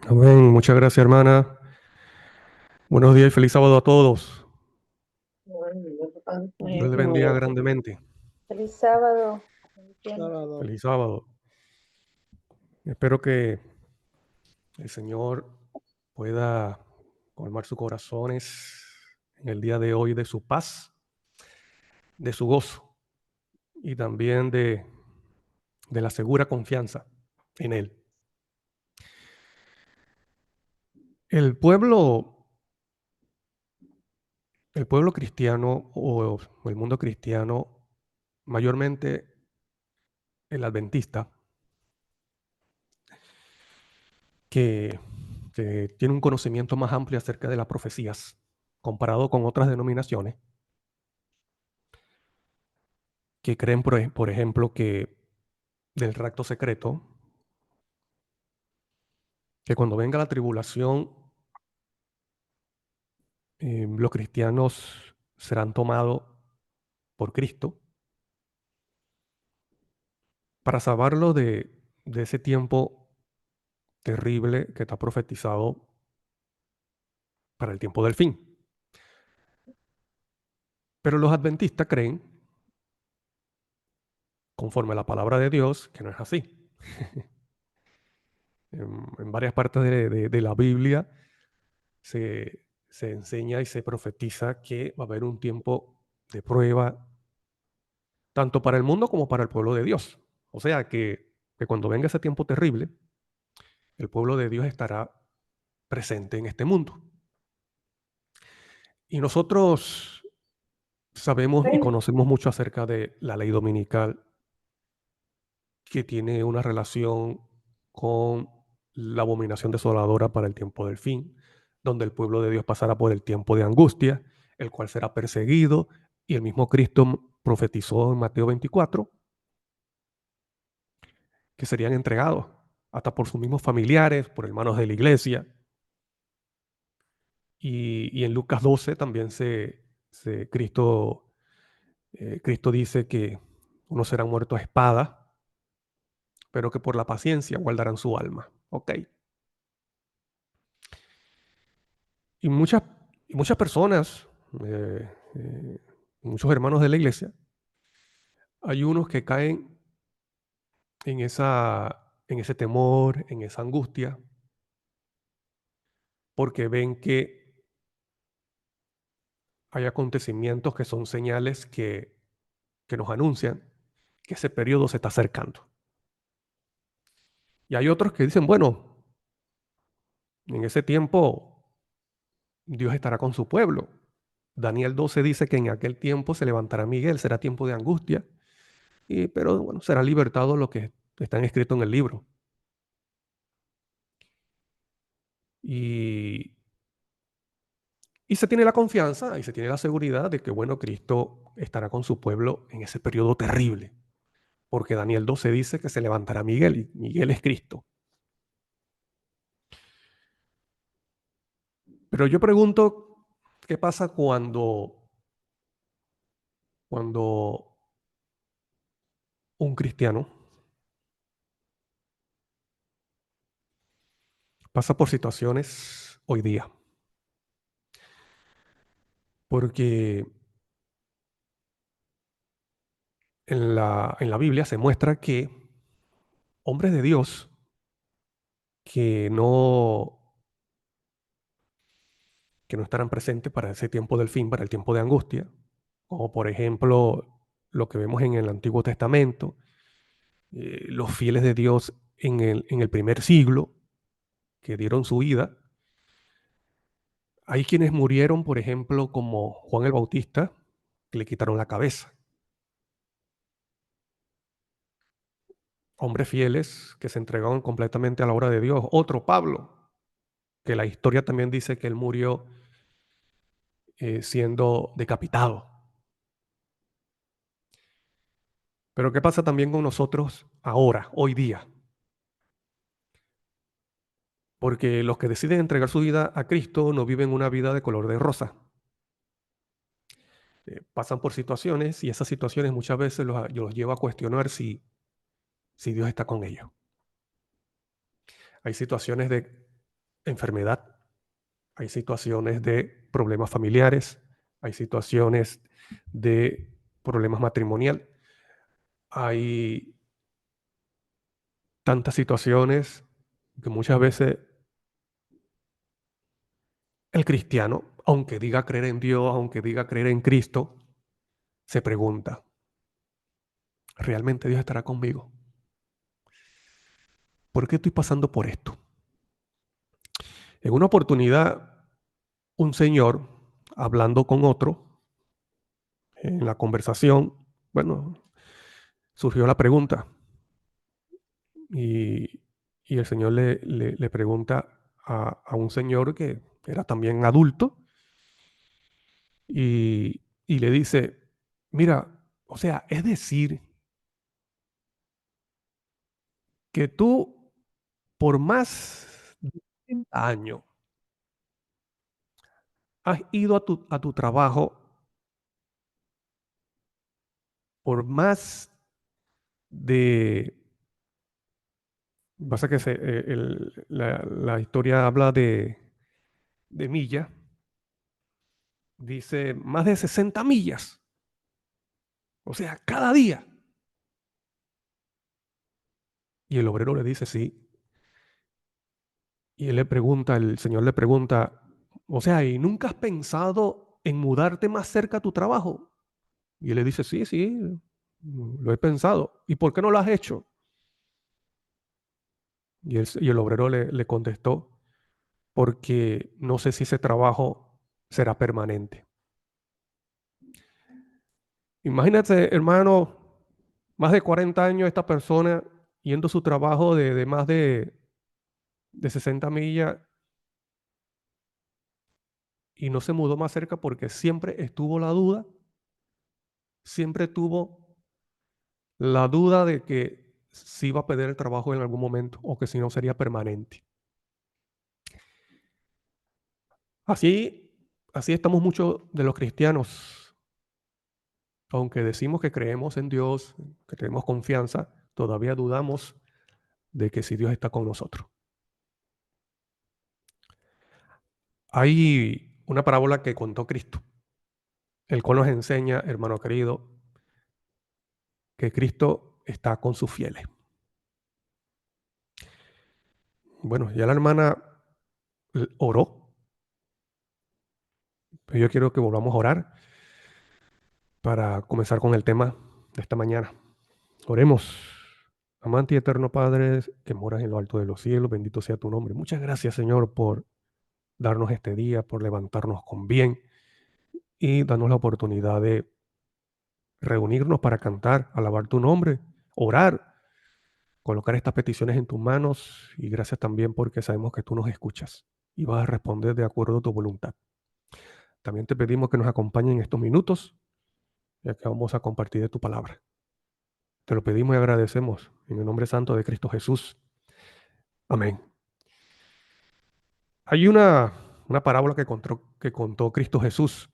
Amén. Muchas gracias, hermana. Buenos días y feliz sábado a todos. Dios le bendiga grandemente. Feliz sábado. Sábado. Feliz sábado. Espero que el Señor pueda colmar sus corazones en el día de hoy de su paz, de su gozo y también de la segura confianza en Él. El pueblo, el pueblo cristiano o el mundo cristiano, mayormente el adventista, que tiene un conocimiento más amplio acerca de las profecías comparado con otras denominaciones que creen, por ejemplo, que del rapto secreto, que cuando venga la tribulación, los cristianos serán tomados por Cristo para salvarlo de ese tiempo terrible que está profetizado para el tiempo del fin. Pero los adventistas creen, conforme a la palabra de Dios, que no es así. En varias partes de la Biblia se enseña y se profetiza que va a haber un tiempo de prueba, tanto para el mundo como para el pueblo de Dios. O sea que cuando venga ese tiempo terrible, el pueblo de Dios estará presente en este mundo. Y nosotros sabemos y conocemos mucho acerca de la ley dominical, que tiene una relación con la abominación desoladora para el tiempo del fin, donde el pueblo de Dios pasará por el tiempo de angustia, el cual será perseguido, y el mismo Cristo profetizó en Mateo 24 que serían entregados hasta por sus mismos familiares, por hermanos de la iglesia. Y en Lucas 12 también Cristo dice que unos serán muertos a espada, pero que por la paciencia guardarán su alma. Ok. Y muchas, y muchas personas, muchos hermanos de la iglesia, hay unos que caen en ese temor, en esa angustia, porque ven que hay acontecimientos que son señales que nos anuncian que ese periodo se está acercando. Y hay otros que dicen, bueno, en ese tiempo Dios estará con su pueblo. Daniel 12 dice que en aquel tiempo se levantará Miguel, será tiempo de angustia, pero bueno, será libertado lo que está escrito en el libro. Y, y se tiene la confianza y se tiene la seguridad de que, bueno, Cristo estará con su pueblo en ese periodo terrible, porque Daniel 12 dice que se levantará Miguel y Miguel es Cristo. Pero yo pregunto, ¿qué pasa cuando un cristiano pasa por situaciones hoy día? Porque en la Biblia se muestra que hombres de Dios que no estarán presentes para ese tiempo del fin, para el tiempo de angustia, como por ejemplo lo que vemos en el Antiguo Testamento, los fieles de Dios en el primer siglo que dieron su vida. Hay quienes murieron, por ejemplo, como Juan el Bautista, que le quitaron la cabeza. Hombres fieles que se entregaron completamente a la obra de Dios. Otro, Pablo, que la historia también dice que él murió siendo decapitado. Pero ¿qué pasa también con nosotros ahora, hoy día? Porque los que deciden entregar su vida a Cristo no viven una vida de color de rosa. Pasan por situaciones y esas situaciones muchas veces los lleva a cuestionar si Dios está con ellos. Hay situaciones enfermedad, hay situaciones de problemas familiares, hay situaciones de problemas matrimonial, hay tantas situaciones que muchas veces el cristiano, aunque diga creer en Dios, aunque diga creer en Cristo, se pregunta, ¿realmente Dios estará conmigo? ¿Por qué estoy pasando por esto? En una oportunidad, un señor hablando con otro, en la conversación, bueno, surgió la pregunta y, y el señor le pregunta a un señor que era también adulto y le dice, mira, o sea, es decir, que tú por más de 30 años has ido a tu trabajo, por más de pasa que la historia habla de millas, dice más de 60 millas, o sea, cada día. Y el obrero le dice sí. Y él le pregunta, el señor le pregunta, o sea, ¿y nunca has pensado en mudarte más cerca a tu trabajo? Y él le dice, sí, sí, lo he pensado. ¿Y por qué no lo has hecho? Y el obrero le contestó, porque no sé si ese trabajo será permanente. Imagínate, hermano, más de 40 años esta persona yendo a su trabajo de más de 60 millas y no se mudó más cerca porque siempre estuvo la duda, siempre tuvo la duda de que si iba a perder el trabajo en algún momento o que si no sería permanente. Así, así estamos muchos de los cristianos. Aunque decimos que creemos en Dios, que tenemos confianza, todavía dudamos de que si Dios está con nosotros. Hay una parábola que contó Cristo, el cual nos enseña, hermano querido, que Cristo está con sus fieles. Bueno, ya la hermana oró, pero yo quiero que volvamos a orar para comenzar con el tema de esta mañana. Oremos. Amante y eterno Padre, que moras en lo alto de los cielos, bendito sea tu nombre. Muchas gracias, Señor, por darnos este día, por levantarnos con bien y darnos la oportunidad de reunirnos para cantar, alabar tu nombre, orar, colocar estas peticiones en tus manos y gracias también porque sabemos que tú nos escuchas y vas a responder de acuerdo a tu voluntad. También te pedimos que nos acompañen en estos minutos, ya que vamos a compartir de tu palabra. Te lo pedimos y agradecemos en el nombre santo de Cristo Jesús. Amén. Hay una parábola que contó Cristo Jesús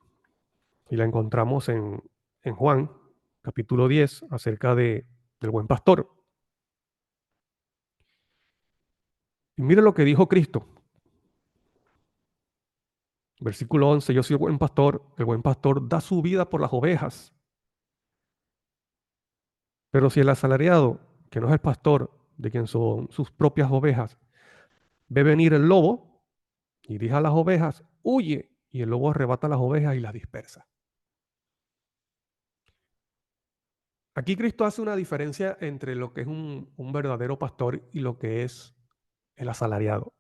y la encontramos en Juan, capítulo 10, acerca del buen pastor. Y mire lo que dijo Cristo. Versículo 11, yo soy el buen pastor da su vida por las ovejas. Pero si el asalariado, que no es el pastor, de quien son sus propias ovejas, ve venir el lobo y dice a las ovejas, huye, y el lobo arrebata las ovejas y las dispersa. Aquí Cristo hace una diferencia entre lo que es un verdadero pastor y lo que es el asalariado.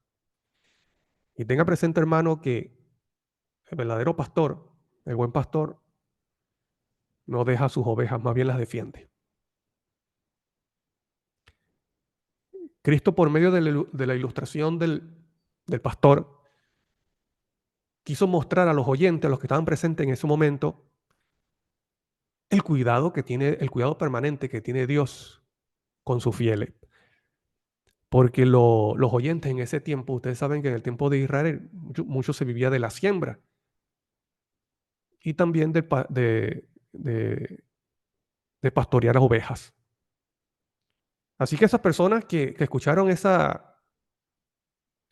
Y tenga presente, hermano, que el verdadero pastor, el buen pastor, no deja a sus ovejas, más bien las defiende. Cristo, por medio de la ilustración del pastor, quiso mostrar a los oyentes, a los que estaban presentes en ese momento, el cuidado permanente que tiene Dios con sus fieles. Porque los oyentes en ese tiempo, ustedes saben que en el tiempo de Israel mucho se vivía de la siembra y también de pastorear las ovejas. Así que esas personas que escucharon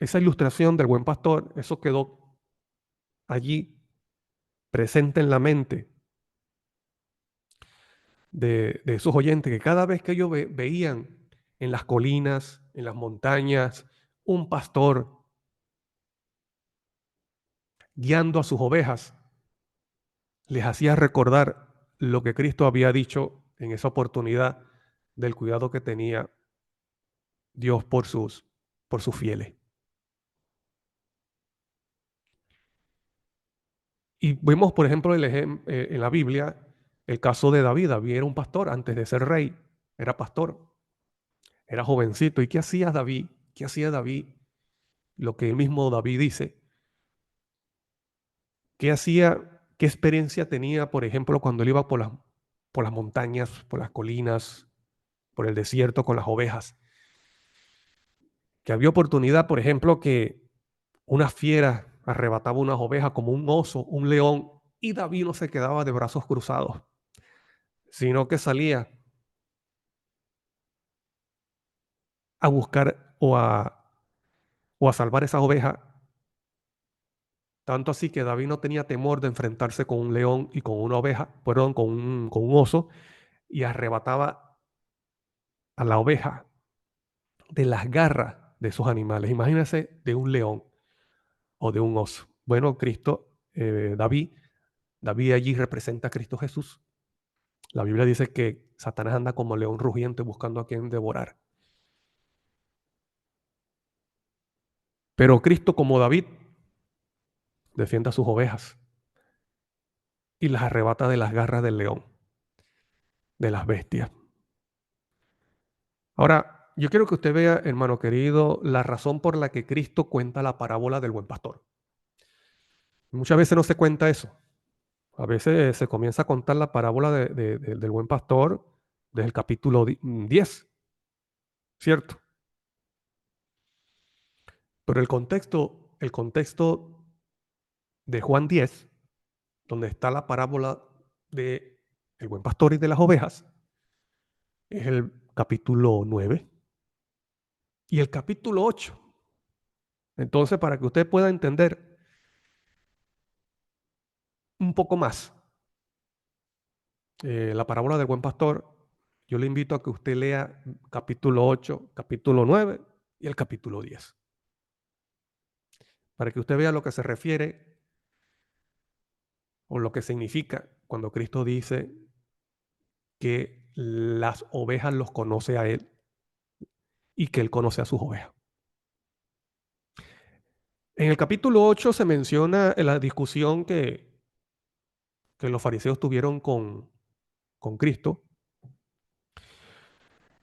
esa ilustración del buen pastor, eso quedó allí presente en la mente de esos oyentes, que cada vez que ellos veían en las colinas, en las montañas, un pastor guiando a sus ovejas, les hacía recordar lo que Cristo había dicho en esa oportunidad del cuidado que tenía Dios por sus fieles. Y vemos, por ejemplo, en la Biblia, el caso de David. David era un pastor antes de ser rey, era pastor, era jovencito. ¿Y qué hacía David? ¿Qué hacía David? Lo que el mismo David dice. ¿Qué hacía? ¿Qué experiencia tenía, por ejemplo, cuando él iba por las montañas, por las colinas, por el desierto con las ovejas? Que había oportunidad, por ejemplo, que una fiera arrebataba unas ovejas como un oso, un león, y David no se quedaba de brazos cruzados, sino que salía a buscar o a salvar esas ovejas. Tanto así que David no tenía temor de enfrentarse con un león y con una oveja, perdón, con un oso, y arrebataba a la oveja de las garras de esos animales. Imagínense de un león o de un oso. Bueno, David allí representa a Cristo Jesús. La Biblia dice que Satanás anda como león rugiente buscando a quien devorar. Pero Cristo, como David, defiende a sus ovejas y las arrebata de las garras del león, de las bestias. Ahora, yo quiero que usted vea, hermano querido, la razón por la que Cristo cuenta la parábola del buen pastor. Muchas veces no se cuenta eso. A veces se comienza a contar la parábola del buen pastor desde el capítulo 10, ¿cierto? Pero el contexto de Juan 10, donde está la parábola de el buen pastor y de las ovejas, es el capítulo 9 y el capítulo 8. Entonces, para que usted pueda entender un poco más la parábola del buen pastor, yo le invito a que usted lea capítulo 8, capítulo 9 y el capítulo 10, para que usted vea lo que se refiere o lo que significa cuando Cristo dice que las ovejas los conoce a Él y que Él conoce a sus ovejas. En el capítulo 8 se menciona la discusión que los fariseos tuvieron con Cristo,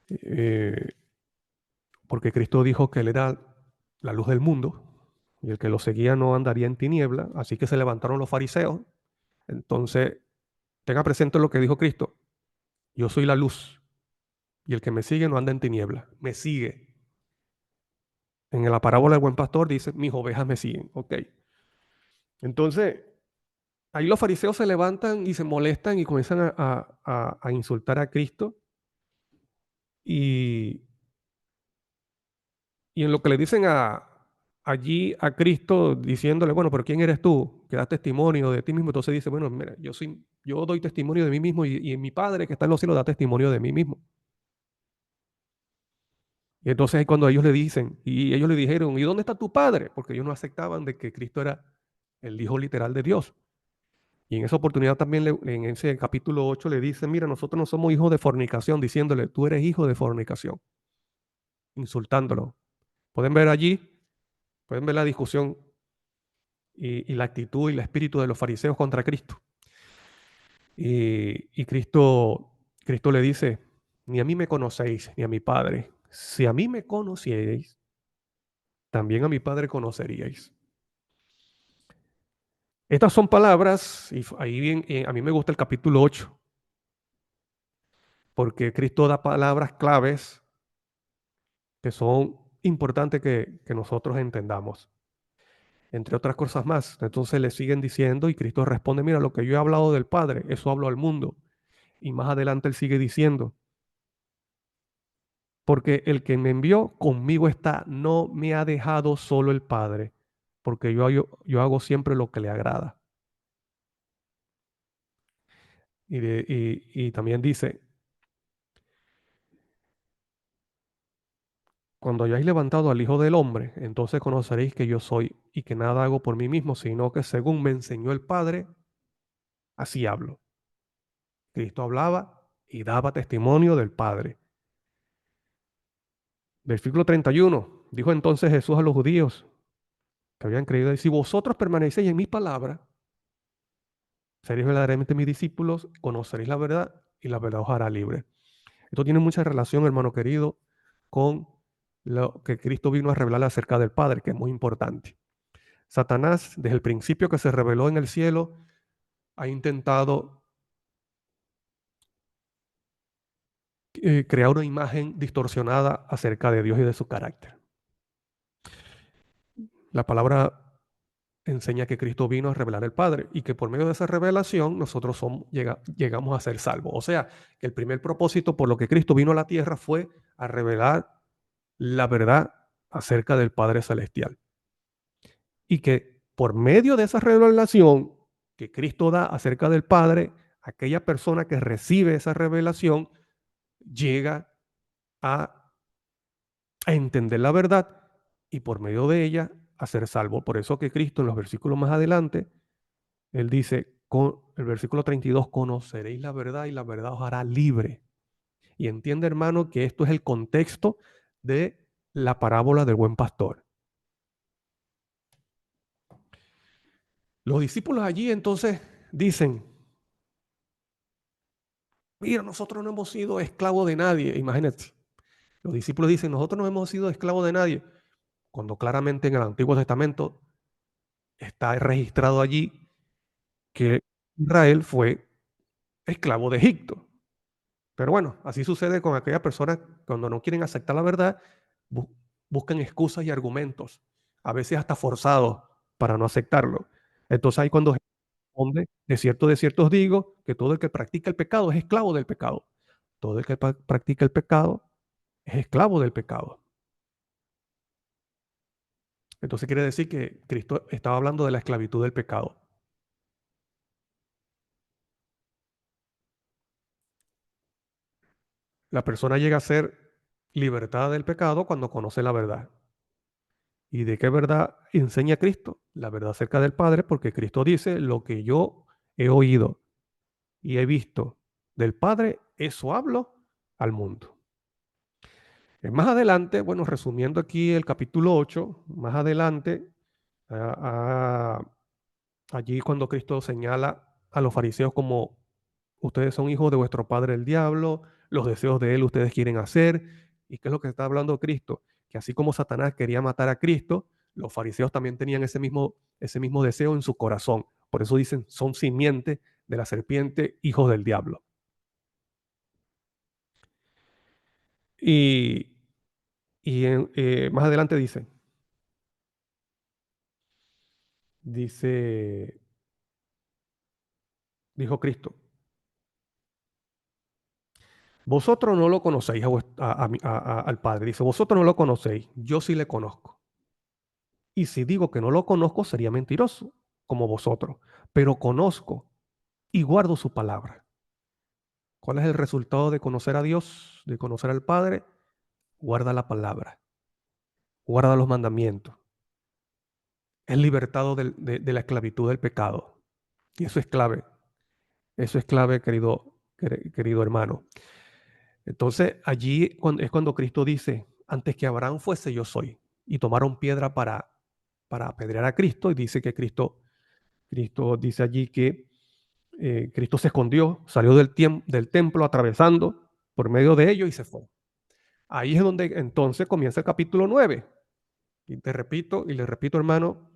eh, porque Cristo dijo que Él era la luz del mundo y el que lo seguía no andaría en tiniebla, así que se levantaron los fariseos. Entonces, tenga presente lo que dijo Cristo: yo soy la luz y el que me sigue no anda en tiniebla, me sigue. En la parábola del buen pastor dice, mis ovejas me siguen. Ok. Entonces, ahí los fariseos se levantan y se molestan y comienzan a insultar a Cristo. Y, y en lo que le dicen allí a Cristo, diciéndole, bueno, pero ¿quién eres tú? Que das testimonio de ti mismo. Entonces dice, bueno, mira, yo doy testimonio de mí mismo y en mi Padre que está en los cielos da testimonio de mí mismo. Y entonces es cuando ellos le dicen, y ellos le dijeron, ¿y dónde está tu Padre? Porque ellos no aceptaban de que Cristo era el Hijo literal de Dios. Y en esa oportunidad también en ese capítulo 8 le dice, mira, nosotros no somos hijos de fornicación, diciéndole, tú eres hijo de fornicación, insultándolo. Pueden ver allí, pueden ver la discusión y la actitud y el espíritu de los fariseos contra Cristo. Y Cristo le dice, ni a mí me conocéis, ni a mi Padre. Si a mí me conocierais, también a mi Padre conoceríais. Estas son palabras, y ahí bien, a mí me gusta el capítulo 8, porque Cristo da palabras claves que son importantes que nosotros entendamos, entre otras cosas más. Entonces le siguen diciendo y Cristo responde, mira, lo que yo he hablado del Padre, eso hablo al mundo. Y más adelante él sigue diciendo, porque el que me envió conmigo está, no me ha dejado solo el Padre, porque yo hago siempre lo que le agrada. Y también dice, cuando hayáis levantado al Hijo del Hombre, entonces conoceréis que yo soy y que nada hago por mí mismo, sino que según me enseñó el Padre, así hablo. Cristo hablaba y daba testimonio del Padre. Versículo 31. Dijo entonces Jesús a los judíos que habían creído, si vosotros permanecéis en mi palabra, seréis verdaderamente mis discípulos, conoceréis la verdad y la verdad os hará libre. Esto tiene mucha relación, hermano querido, con lo que Cristo vino a revelar acerca del Padre, que es muy importante. Satanás, desde el principio que se reveló en el cielo, ha intentado crear una imagen distorsionada acerca de Dios y de su carácter. La palabra enseña que Cristo vino a revelar el Padre y que por medio de esa revelación nosotros llegamos a ser salvos. O sea, que el primer propósito por lo que Cristo vino a la tierra fue a revelar la verdad acerca del Padre Celestial. Y que por medio de esa revelación que Cristo da acerca del Padre, aquella persona que recibe esa revelación llega a entender la verdad y por medio de ella a ser salvo. Por eso que Cristo en los versículos más adelante, él dice, con el versículo 32, conoceréis la verdad y la verdad os hará libre. Y entiende, hermano, que esto es el contexto de la parábola del buen pastor. Los discípulos allí entonces dicen, mira, nosotros no hemos sido esclavos de nadie. Imagínate, los discípulos dicen, nosotros no hemos sido esclavos de nadie, cuando claramente en el Antiguo Testamento está registrado allí que Israel fue esclavo de Egipto. Pero bueno, así sucede con aquellas personas cuando no quieren aceptar la verdad, bu- buscan excusas y argumentos, a veces hasta forzados para no aceptarlo. Entonces ahí cuando Jesús responde, de cierto os digo, que todo el que practica el pecado es esclavo del pecado. Todo el que practica el pecado es esclavo del pecado. Entonces quiere decir que Cristo estaba hablando de la esclavitud del pecado. La persona llega a ser libertada del pecado cuando conoce la verdad. ¿Y de qué verdad enseña Cristo? La verdad acerca del Padre, porque Cristo dice, lo que yo he oído y he visto del Padre, eso hablo al mundo. Más adelante, bueno, resumiendo aquí el capítulo 8, más adelante, ah, allí cuando Cristo señala a los fariseos como ustedes son hijos de vuestro padre el diablo, los deseos de él ustedes quieren hacer. ¿Y qué es lo que está hablando Cristo? Que así como Satanás quería matar a Cristo, los fariseos también tenían ese mismo deseo en su corazón. Por eso dicen, son simiente de la serpiente, hijos del diablo. Y, más adelante dice, dijo Cristo, vosotros no lo conocéis al Padre. Dice, vosotros no lo conocéis, yo sí le conozco. Y si digo que no lo conozco, sería mentiroso, como vosotros. Pero conozco y guardo su palabra. ¿Cuál es el resultado de conocer a Dios, de conocer al Padre? Guarda la palabra, guarda los mandamientos. Es libertado de la esclavitud del pecado. Y eso es clave, querido hermano. Entonces, allí es cuando Cristo dice, antes que Abraham fuese, yo soy. Y tomaron piedra para apedrear a Cristo y dice que Cristo dice allí que Cristo se escondió, salió del templo atravesando por medio de ellos y se fue. Ahí es donde entonces comienza el capítulo 9. Y te repito, y le repito, hermano,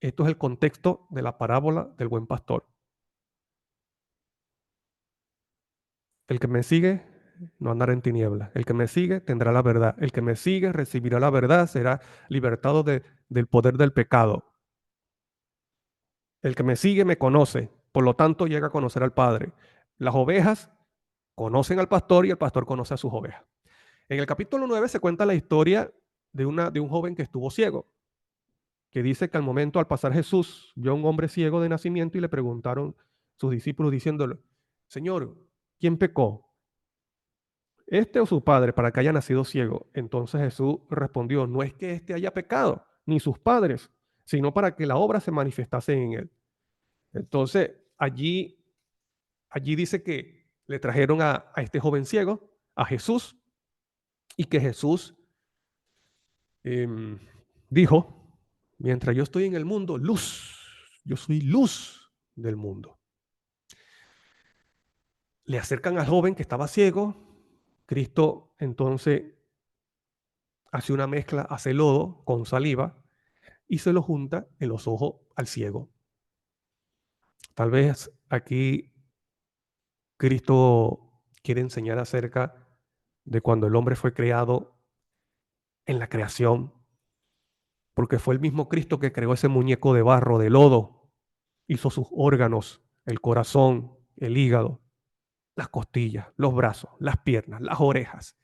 esto es el contexto de la parábola del buen pastor. El que me sigue no andará en tinieblas. El que me sigue tendrá la verdad. El que me sigue recibirá la verdad, será libertado del poder del pecado. El que me sigue me conoce, por lo tanto llega a conocer al Padre. Las ovejas conocen al pastor y el pastor conoce a sus ovejas. En el capítulo 9 se cuenta la historia de un joven que estuvo ciego, que dice que al momento, al pasar Jesús, vio a un hombre ciego de nacimiento y le preguntaron sus discípulos diciéndole: Señor, ¿quién pecó? ¿Este o su padre para que haya nacido ciego? Entonces Jesús respondió: no es que éste haya pecado, ni sus padres, sino para que la obra se manifestase en él. Entonces, allí dice que le trajeron a este joven ciego, a Jesús, y que Jesús em, dijo: mientras yo estoy en el mundo, luz, yo soy luz del mundo. Le acercan al joven que estaba ciego. Cristo entonces hace una mezcla, hace lodo con saliva y se lo junta en los ojos al ciego. Tal vez aquí Cristo quiere enseñar acerca de cuando el hombre fue creado en la creación, porque fue el mismo Cristo que creó ese muñeco de barro, de lodo, hizo sus órganos, el corazón, el hígado, las costillas, los brazos, las piernas, las orejas.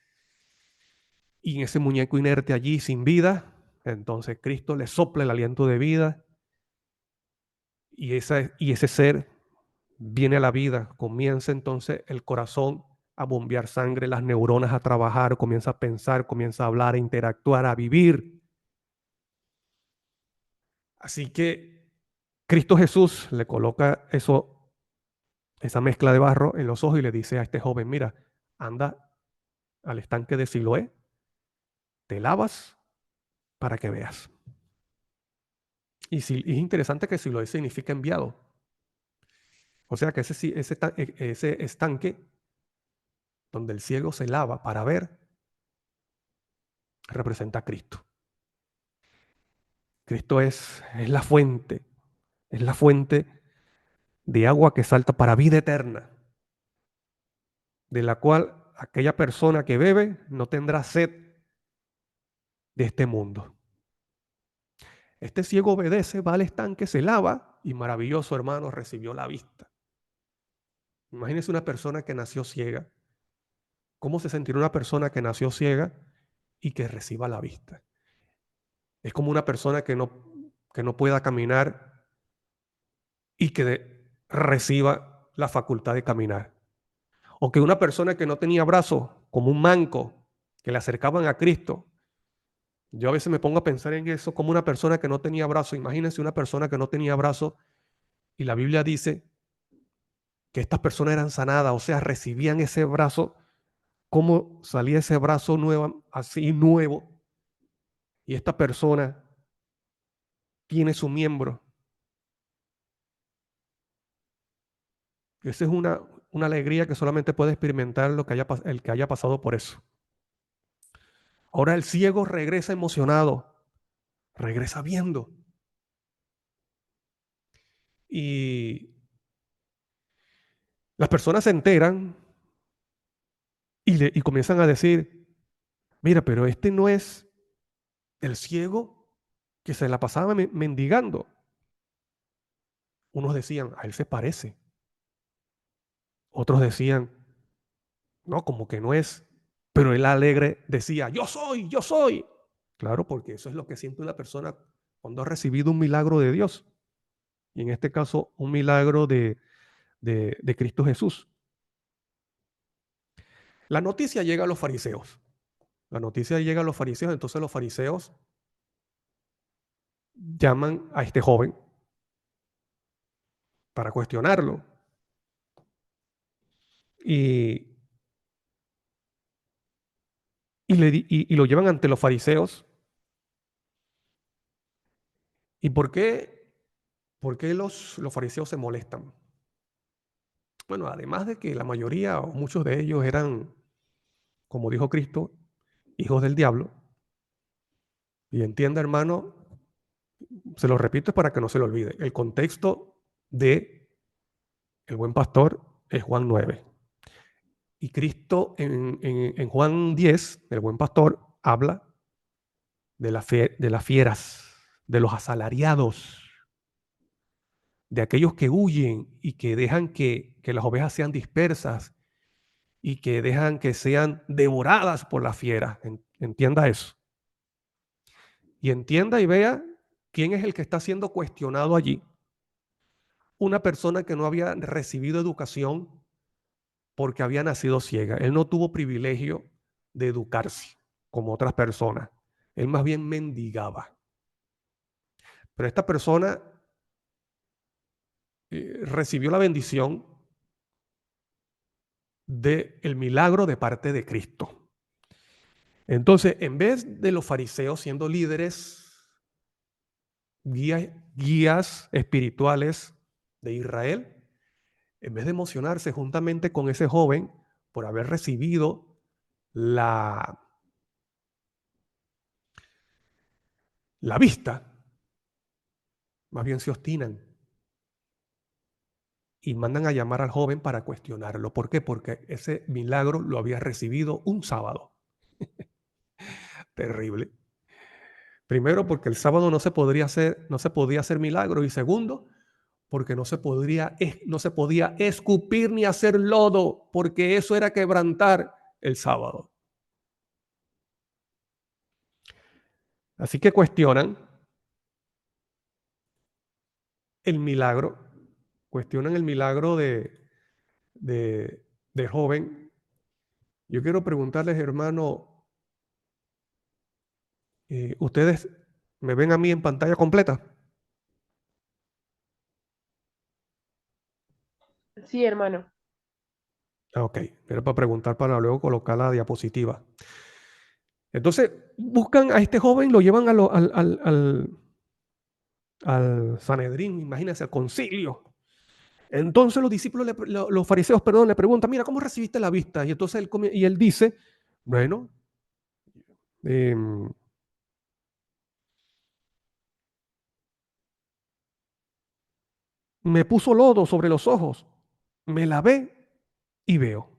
Y en ese muñeco inerte allí sin vida, entonces Cristo le sopla el aliento de vida y ese ser viene a la vida, comienza entonces el corazón a bombear sangre, las neuronas a trabajar, comienza a pensar, comienza a hablar, a interactuar, a vivir. Así que Cristo Jesús le coloca esa mezcla de barro en los ojos y le dice a este joven: mira, anda al estanque de Siloé, te lavas para que veas. Y es interesante que Siloé significa enviado. O sea que ese estanque donde el ciego se lava para ver representa a Cristo. Cristo es la fuente de agua que salta para vida eterna, de la cual aquella persona que bebe no tendrá sed de este mundo. Este ciego obedece, va al estanque, se lava y maravilloso, hermano, recibió la vista. Imagínese una persona que nació ciega. ¿Cómo se sentirá una persona que nació ciega y que reciba la vista? Es como una persona que no pueda caminar y que reciba la facultad de caminar. O que una persona que no tenía brazos, como un manco, que le acercaban a Cristo. Yo a veces me pongo a pensar en eso como una persona que no tenía brazos. Imagínense una persona que no tenía brazos y la Biblia dice que estas personas eran sanadas, o sea, recibían ese brazo. ¿Cómo salía ese brazo nuevo, así nuevo? Y esta persona tiene su miembro. Esa es una alegría que solamente puede experimentar el que haya pasado por eso. Ahora el ciego regresa emocionado, regresa viendo. Y las personas se enteran y comienzan a decir: mira, pero este no es el ciego que se la pasaba mendigando. Unos decían: a él se parece. Otros decían: no, como que no es. Pero él alegre decía: yo soy, yo soy. Claro, porque eso es lo que siente una persona cuando ha recibido un milagro de Dios. Y en este caso, un milagro de Cristo Jesús. La noticia llega a los fariseos. La noticia llega a los fariseos, entonces los fariseos llaman a este joven para cuestionarlo. Y, y lo llevan ante los fariseos. ¿Y por qué los fariseos se molestan? Bueno, además de que la mayoría o muchos de ellos eran, como dijo Cristo, hijos del diablo. Y entienda, hermano, se lo repito para que no se lo olvide. El contexto de el buen pastor es Juan 9. Y Cristo en Juan 10, el buen pastor, habla de las fieras, de los asalariados, de aquellos que huyen y que dejan que las ovejas sean dispersas y que dejan que sean devoradas por las fieras. Entienda eso. Y entienda y vea quién es el que está siendo cuestionado allí. Una persona que no había recibido educación porque había nacido ciega. Él no tuvo privilegio de educarse como otras personas. Él más bien mendigaba. Pero esta persona recibió la bendición del milagro de parte de Cristo. Entonces, en vez de los fariseos siendo líderes, guías espirituales de Israel, en vez de emocionarse juntamente con ese joven por haber recibido la, la vista, más bien se obstinan y mandan a llamar al joven para cuestionarlo. ¿Por qué? Porque ese milagro lo había recibido un sábado. Terrible. Primero, porque el sábado no se podía hacer milagro. Y segundo, porque no se podía escupir ni hacer lodo, porque eso era quebrantar el sábado. Así que el milagro, cuestionan el milagro de, de joven. Yo quiero preguntarles, hermano, ¿ustedes me ven a mí en pantalla completa? Sí, hermano. Ah, ok, era para preguntar para luego colocar la diapositiva. Entonces, buscan a este joven, lo llevan al Sanedrín, imagínense, al concilio. Entonces los discípulos, los fariseos, perdón, le preguntan, mira, ¿cómo recibiste la vista? Y entonces él dice, bueno, em, me puso lodo sobre los ojos, me lavé y veo.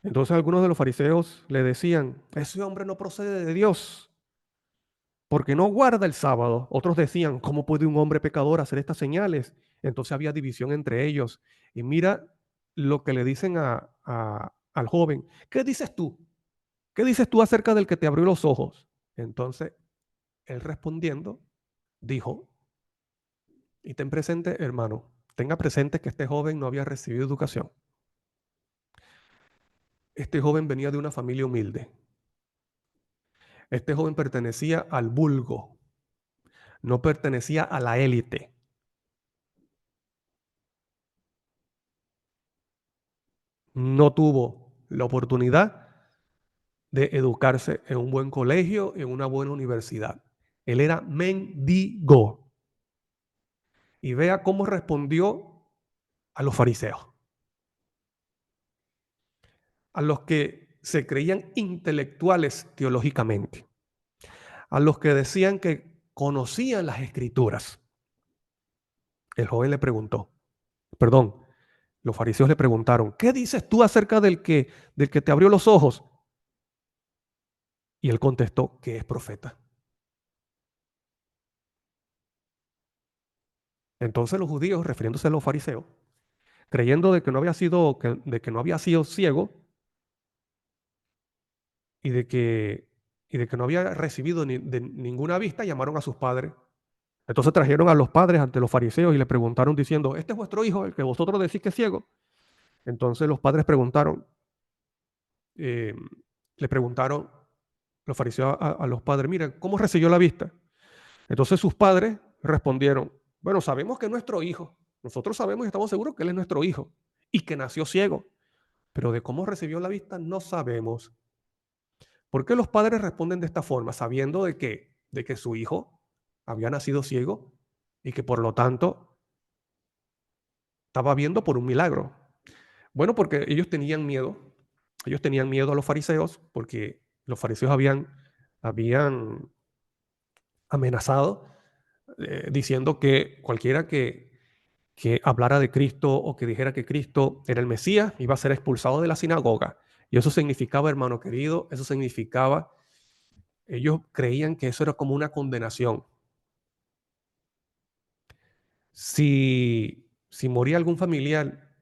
Entonces algunos de los fariseos le decían, ese hombre no procede de Dios, porque no guarda el sábado. Otros decían, ¿cómo puede un hombre pecador hacer estas señales? Entonces había división entre ellos. Y mira lo que le dicen al joven, ¿qué dices tú? ¿Qué dices tú acerca del que te abrió los ojos? Entonces él respondiendo dijo, y ten presente, hermano, tenga presente que este joven no había recibido educación. Este joven venía de una familia humilde. Este joven pertenecía al vulgo, no pertenecía a la élite. No tuvo la oportunidad de educarse en un buen colegio, en una buena universidad. Él era mendigo. Y vea cómo respondió a los fariseos, a los que se creían intelectuales teológicamente, a los que decían que conocían las escrituras. El joven le preguntó, perdón, los fariseos le preguntaron, ¿qué dices tú acerca del que te abrió los ojos? Y él contestó que es profeta. Entonces los judíos, refiriéndose a los fariseos, creyendo de que no había sido, de que no había sido ciego y de que no había recibido de ninguna vista, llamaron a sus padres. Entonces trajeron a los padres ante los fariseos y le preguntaron diciendo, ¿este es vuestro hijo, el que vosotros decís que es ciego? Entonces los padres preguntaron, eh, le preguntaron los fariseos a los padres, mira, ¿cómo recibió la vista? Entonces sus padres respondieron, bueno, sabemos que es nuestro hijo, nosotros sabemos y estamos seguros que él es nuestro hijo y que nació ciego, pero de cómo recibió la vista no sabemos. ¿Por qué los padres responden de esta forma, sabiendo de que su hijo había nacido ciego y que por lo tanto estaba viendo por un milagro? Bueno, porque ellos tenían miedo a los fariseos, porque los fariseos habían amenazado, diciendo que cualquiera que hablara de Cristo o que dijera que Cristo era el Mesías iba a ser expulsado de la sinagoga. Y eso significaba, hermano querido, eso significaba, ellos creían que eso era como una condenación. Si moría algún familiar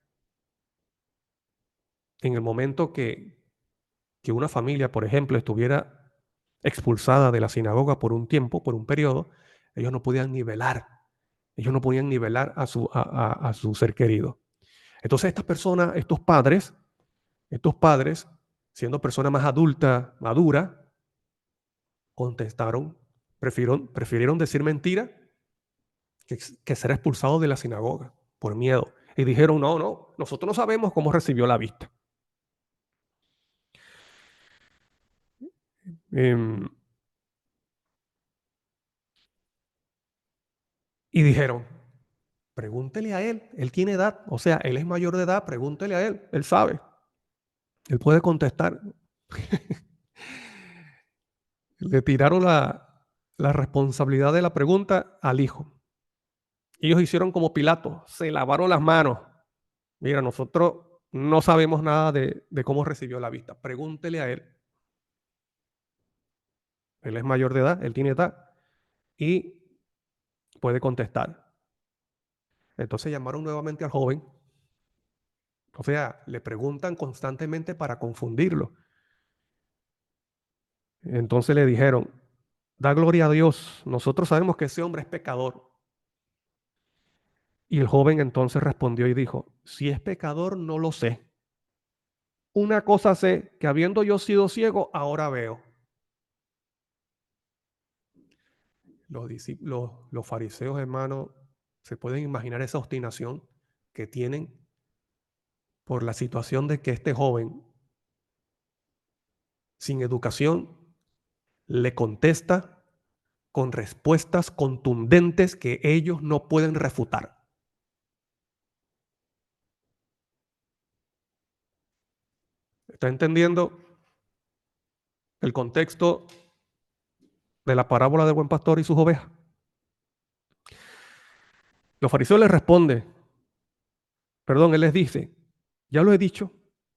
en el momento que una familia, por ejemplo, estuviera expulsada de la sinagoga por un tiempo, por un periodo, ellos no podían nivelar. Ellos no podían nivelar a su ser querido. Entonces estas personas, estos padres, siendo personas más adultas, maduras, contestaron, prefirieron decir mentira que ser expulsados de la sinagoga por miedo. Y dijeron, no, no, nosotros no sabemos cómo recibió la vista. Em, y dijeron, pregúntele a él tiene edad, o sea, él es mayor de edad, pregúntele a él sabe, él puede contestar. Le tiraron la responsabilidad de la pregunta al hijo. Ellos hicieron como Pilato, se lavaron las manos. Mira, nosotros no sabemos nada de cómo recibió la vista. Pregúntele a él. Él es mayor de edad, él tiene edad y puede contestar. Entonces llamaron nuevamente al joven. O sea, le preguntan constantemente para confundirlo. Entonces le dijeron, da gloria a Dios. Nosotros sabemos que ese hombre es pecador. Y el joven entonces respondió y dijo, si es pecador, no lo sé. Una cosa sé, que habiendo yo sido ciego, ahora veo. Los fariseos, hermanos, se pueden imaginar esa obstinación que tienen por la situación de que este joven, sin educación, le contesta con respuestas contundentes que ellos no pueden refutar. ¿Está entendiendo el contexto de la parábola del buen pastor y sus ovejas? Los fariseos les responden, perdón, él les dice, ya lo he dicho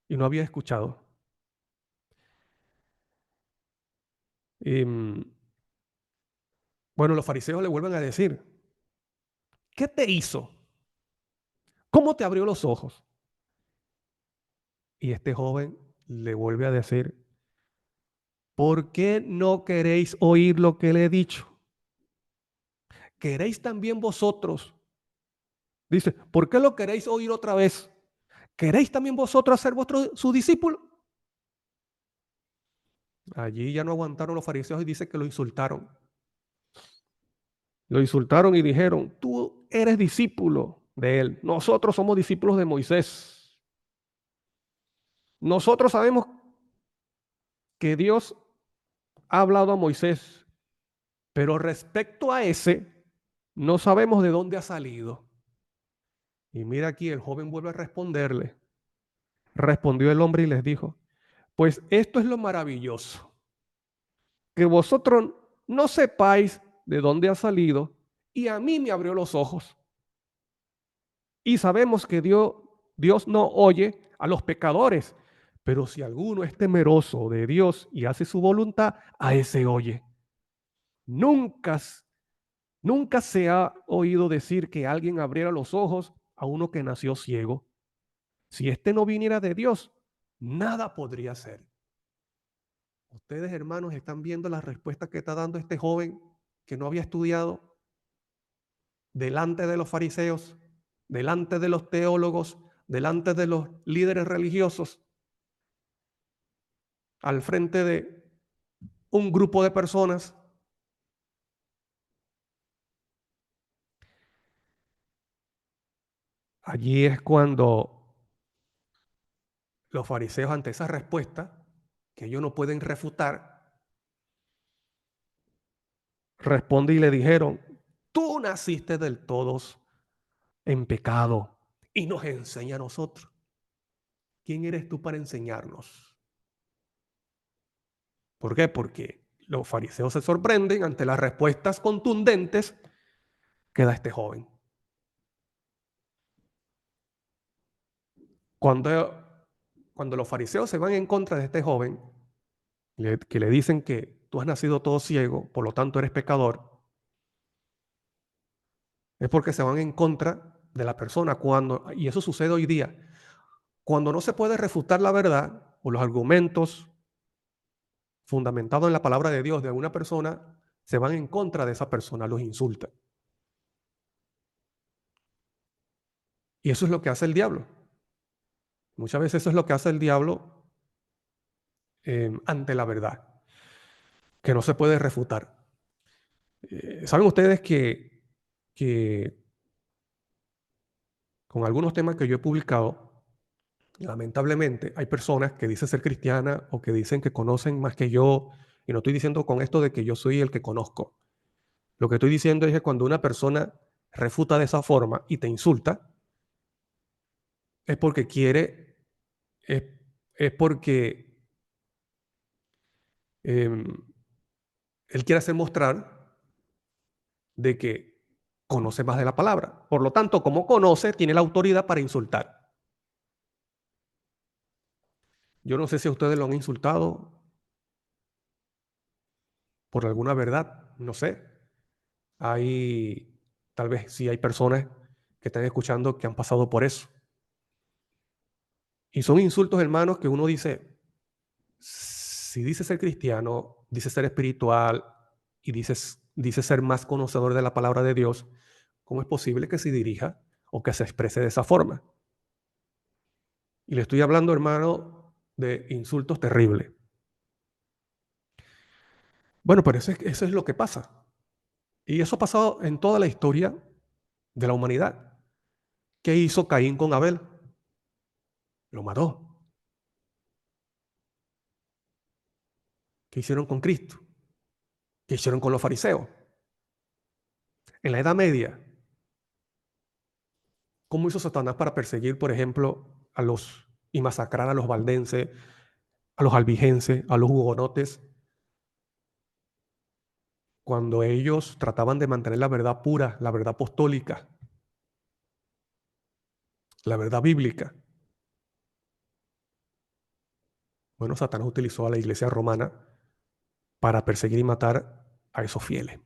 y no había escuchado. Em, bueno, los fariseos le vuelven a decir, ¿qué te hizo? ¿Cómo te abrió los ojos? Y este joven le vuelve a decir, ¿por qué no queréis oír lo que le he dicho? ¿Queréis también vosotros? Dice, ¿por qué lo queréis oír otra vez? ¿Queréis también vosotros ser su discípulo? Allí ya no aguantaron los fariseos y dice que lo insultaron. Lo insultaron y dijeron, tú eres discípulo de él. Nosotros somos discípulos de Moisés. Nosotros sabemos que Dios ha hablado a Moisés, pero respecto a ese, no sabemos de dónde ha salido. Y mira aquí, el joven vuelve a responderle. Respondió el hombre y les dijo, pues esto es lo maravilloso, que vosotros no sepáis de dónde ha salido y a mí me abrió los ojos. Y sabemos que Dios no oye a los pecadores, pero si alguno es temeroso de Dios y hace su voluntad, a ese oye. Nunca, nunca se ha oído decir que alguien abriera los ojos a uno que nació ciego. Si éste no viniera de Dios, nada podría ser. Ustedes, hermanos, están viendo la respuesta que está dando este joven que no había estudiado delante de los fariseos, delante de los teólogos, delante de los líderes religiosos, al frente de un grupo de personas. Allí es cuando los fariseos, ante esa respuesta que ellos no pueden refutar, responden y le dijeron, tú naciste del todo en pecado y nos enseña a nosotros. ¿Quién eres tú para enseñarnos? ¿Por qué? Porque los fariseos se sorprenden ante las respuestas contundentes que da este joven. Cuando los fariseos se van en contra de este joven, que le dicen que tú has nacido todo ciego, por lo tanto eres pecador, es porque se van en contra de la persona y eso sucede hoy día, Cuando no se puede refutar la verdad o los argumentos fundamentados en la palabra de Dios de alguna persona, se van en contra de esa persona, los insultan. Y eso es lo que hace el diablo. Muchas veces eso es lo que hace el diablo ante la verdad, que no se puede refutar. ¿Saben ustedes que con algunos temas que yo he publicado, lamentablemente hay personas que dicen ser cristianas o que dicen que conocen más que yo, y no estoy diciendo con esto de que yo soy el que conozco. Lo que estoy diciendo es que cuando una persona refuta de esa forma y te insulta, es porque quiere, es, es porque em, él quiere hacer mostrar de que conoce más de la palabra. Por lo tanto, como conoce, tiene la autoridad para insultar. Yo no sé si a ustedes lo han insultado por alguna verdad, no sé. Tal vez sí hay personas que están escuchando que han pasado por eso. Y son insultos, hermanos, que uno dice, si dice ser cristiano, dice ser espiritual y dice ser más conocedor de la palabra de Dios, ¿cómo es posible que se dirija o que se exprese de esa forma? Y le estoy hablando, hermano, de insultos terribles. Bueno, pero eso es lo que pasa. Y eso ha pasado en toda la historia de la humanidad. ¿Qué hizo Caín con Abel? Lo mató. ¿Qué hicieron con Cristo? ¿Qué hicieron con los fariseos? En la Edad Media, ¿cómo hizo Satanás para perseguir, por ejemplo, y masacrar a los valdenses, a los albigenses, a los hugonotes, cuando ellos trataban de mantener la verdad pura, la verdad apostólica, la verdad bíblica? Bueno, Satanás utilizó a la iglesia romana para perseguir y matar a esos fieles.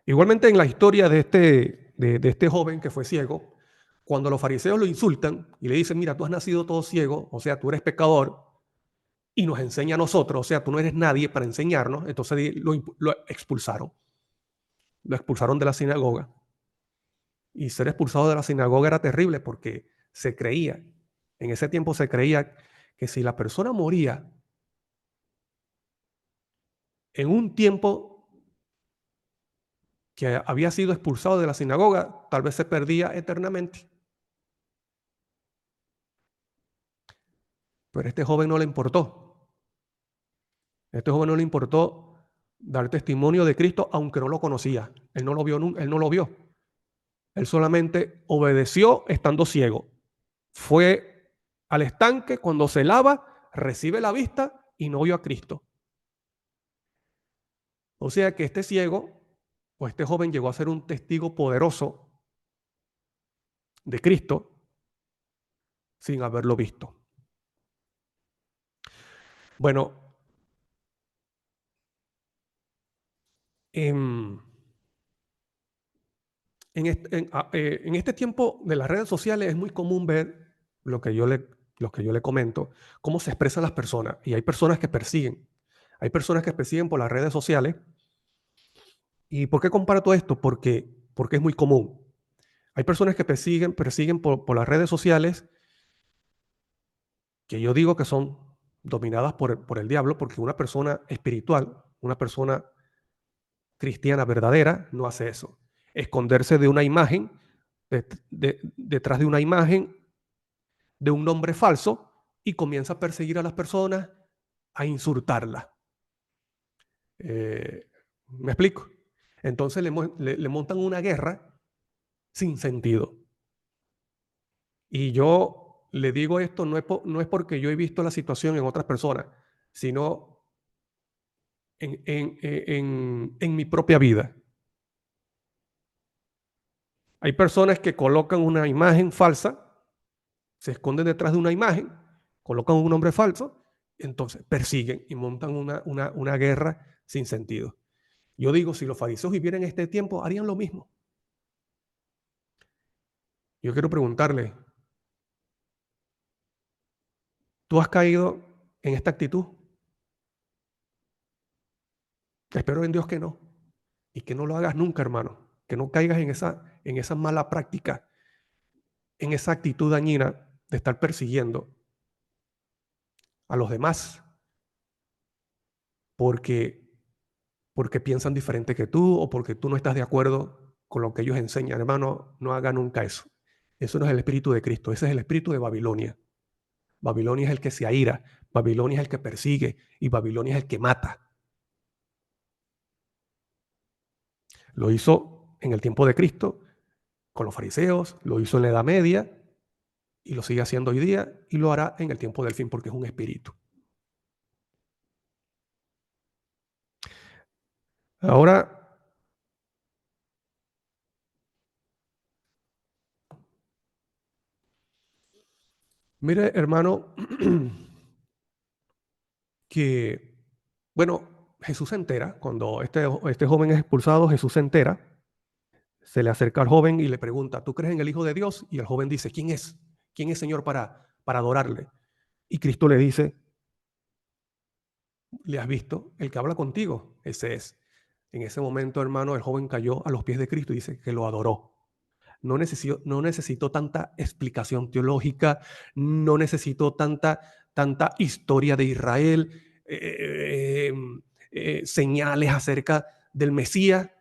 Igualmente en la historia de este joven que fue ciego, cuando los fariseos lo insultan y le dicen, mira, tú has nacido todo ciego, o sea, tú eres pecador, y nos enseña a nosotros, o sea, tú no eres nadie para enseñarnos, entonces lo expulsaron. Lo expulsaron de la sinagoga. Y ser expulsado de la sinagoga era terrible porque se creía, en ese tiempo se creía que si la persona moría en un tiempo que había sido expulsado de la sinagoga, tal vez se perdía eternamente. Pero a este joven no le importó. A este joven no le importó dar testimonio de Cristo, aunque no lo conocía. Él no lo vio, él no lo vio. Él solamente obedeció estando ciego. Fue al estanque, cuando se lava, recibe la vista y no vio a Cristo. O sea que este ciego o este joven llegó a ser un testigo poderoso de Cristo sin haberlo visto. Bueno, en, en este tiempo de las redes sociales es muy común ver lo que yo le comento, cómo se expresan las personas. Y hay personas que persiguen. Hay personas que persiguen por las redes sociales. ¿Y por qué comparto esto? Porque es muy común. Hay personas que persiguen por las redes sociales, que yo digo que son dominadas por el diablo, porque una persona espiritual, una persona cristiana verdadera, no hace eso. Esconderse de una imagen, detrás de una imagen de un nombre falso, y comienza a perseguir a las personas, a insultarlas. ¿Me explico? Entonces le montan una guerra sin sentido. Y yo le digo esto no es porque yo he visto la situación en otras personas, sino en mi propia vida. Hay personas que colocan una imagen falsa, se esconden detrás de una imagen, colocan un nombre falso, entonces persiguen y montan una guerra sin sentido. Yo digo, si los fariseos vivieran en este tiempo, harían lo mismo. Yo quiero preguntarle, ¿tú has caído en esta actitud? Espero en Dios que no. Y que no lo hagas nunca, hermano. Que no caigas en esa mala práctica, en esa actitud dañina de estar persiguiendo a los demás porque, porque piensan diferente que tú o porque tú no estás de acuerdo con lo que ellos enseñan. Hermano, no haga nunca eso. Eso no es el espíritu de Cristo, ese es el espíritu de Babilonia. Babilonia es el que se aira, Babilonia es el que persigue y Babilonia es el que mata. Lo hizo en el tiempo de Cristo con los fariseos, lo hizo en la Edad Media y lo sigue haciendo hoy día y lo hará en el tiempo del fin porque es un espíritu. Ahora, mire, hermano, que, bueno, Jesús se entera, cuando este joven es expulsado, Jesús se entera, se le acerca al joven y le pregunta, ¿tú crees en el Hijo de Dios? Y el joven dice, ¿quién es? ¿Quién es, Señor, para adorarle? Y Cristo le dice, ¿le has visto? El que habla contigo, ese es. En ese momento, hermano, el joven cayó a los pies de Cristo y dice que lo adoró. No necesito tanta explicación teológica, no necesito tanta historia de Israel, señales acerca del Mesías.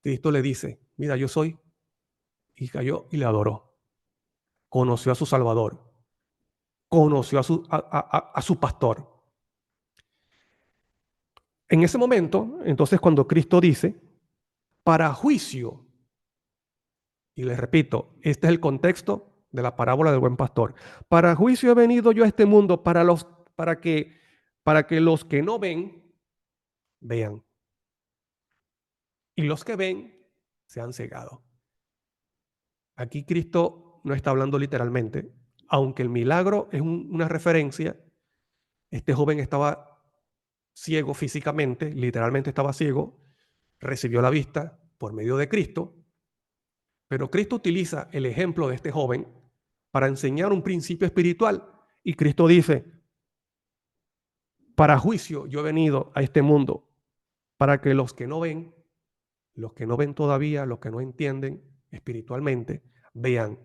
Cristo le dice, mira, yo soy, y cayó y le adoró. Conoció a su Salvador, conoció a su pastor. En ese momento, entonces, cuando Cristo dice, para juicio, y les repito, este es el contexto de la parábola del buen pastor. Para juicio he venido yo a este mundo para que, para que los que no ven, vean. Y los que ven, sean cegados. Aquí Cristo no está hablando literalmente, aunque el milagro es una referencia. Este joven estaba ciego físicamente, literalmente estaba ciego, recibió la vista por medio de Cristo, pero Cristo utiliza el ejemplo de este joven para enseñar un principio espiritual. Y Cristo dice, para juicio yo he venido a este mundo, para que los que no ven todavía, los que no entienden espiritualmente, vean.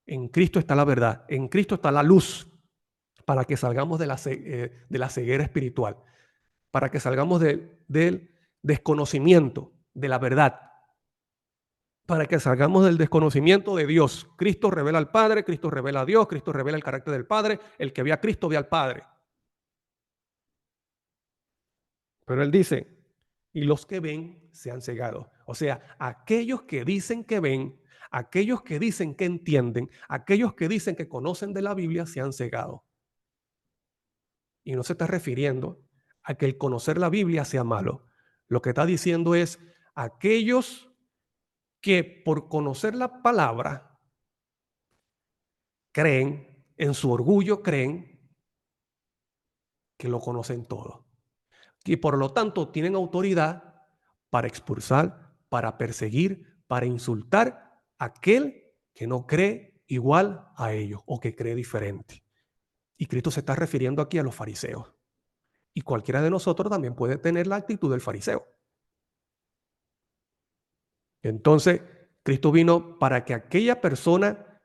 En Cristo está la verdad, en Cristo está la luz, para que salgamos de la ceguera espiritual, para que salgamos del desconocimiento de la verdad, para que salgamos del desconocimiento de Dios. Cristo revela al Padre, Cristo revela a Dios, Cristo revela el carácter del Padre. El que ve a Cristo ve al Padre. Pero Él dice, y los que ven sean cegados. O sea, aquellos que dicen que ven, aquellos que dicen que entienden, aquellos que dicen que conocen de la Biblia sean cegados. Y no se está refiriendo a que el conocer la Biblia sea malo. Lo que está diciendo es aquellos que por conocer la palabra creen, en su orgullo creen que lo conocen todo. Y por lo tanto tienen autoridad para expulsar, para perseguir, para insultar a aquel que no cree igual a ellos o que cree diferente. Y Cristo se está refiriendo aquí a los fariseos. Y cualquiera de nosotros también puede tener la actitud del fariseo. Entonces, Cristo vino para que aquella persona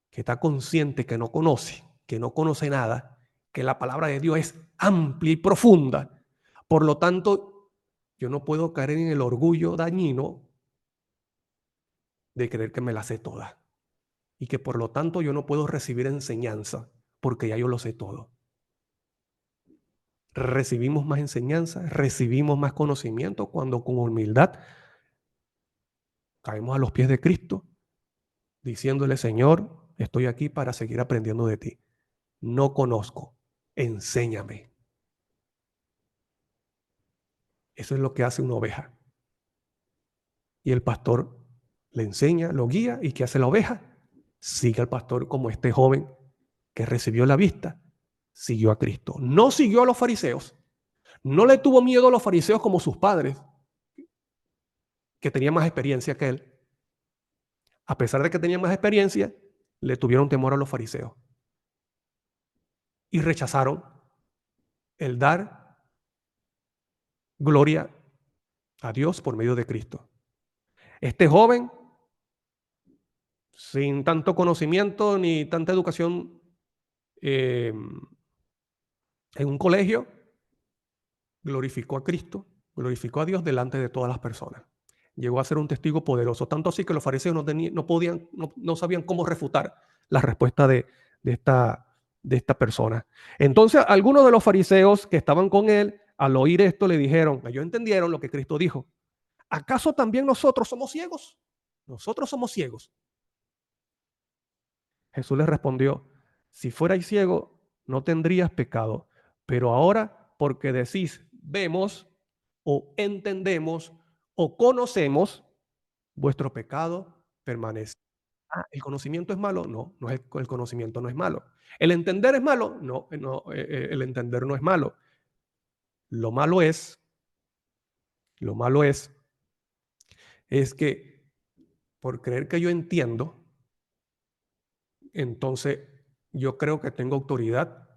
que está consciente, que no conoce nada, que la palabra de Dios es amplia y profunda. Por lo tanto, yo no puedo caer en el orgullo dañino de creer que me la sé toda y que por lo tanto yo no puedo recibir enseñanza porque ya yo lo sé todo. Recibimos más enseñanza, recibimos más conocimiento cuando con humildad caemos a los pies de Cristo diciéndole, Señor, estoy aquí para seguir aprendiendo de ti. No conozco, enséñame. Eso es lo que hace una oveja. Y el pastor le enseña, lo guía, ¿y qué hace la oveja? Sigue al pastor como este joven que recibió la vista, siguió a Cristo. No siguió a los fariseos, no le tuvo miedo a los fariseos como sus padres, que tenían más experiencia que él. a pesar de que tenían más experiencia, le tuvieron temor a los fariseos y rechazaron el dar gloria a Dios por medio de Cristo. Este joven, sin tanto conocimiento ni tanta educación eh, en un colegio, glorificó a Cristo, glorificó a Dios delante de todas las personas. Llegó a ser un testigo poderoso, tanto así que los fariseos no sabían cómo refutar la respuesta de esta persona. Entonces, algunos de los fariseos que estaban con él, al oír esto, le dijeron, ellos entendieron lo que Cristo dijo. ¿Acaso también nosotros somos ciegos? Nosotros somos ciegos. Jesús les respondió, si fuerais ciego, no tendrías pecado, pero ahora porque decís, vemos o entendemos o conocemos, vuestro pecado permanece. Ah, ¿el conocimiento es malo? No, no es el conocimiento no es malo. ¿El entender es malo? No, el entender no es malo. Lo malo es, lo malo es que por creer que yo entiendo, entonces yo creo que tengo autoridad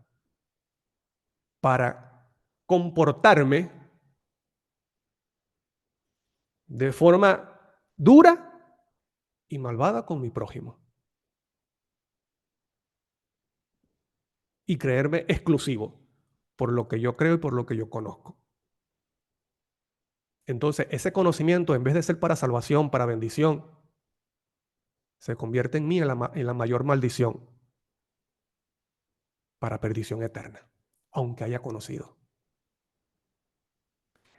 para comportarme de forma dura y malvada con mi prójimo y creerme exclusivo por lo que yo creo y por lo que yo conozco. Entonces, ese conocimiento, en vez de ser para salvación, para bendición, se convierte en mí en la mayor maldición para perdición eterna, aunque haya conocido.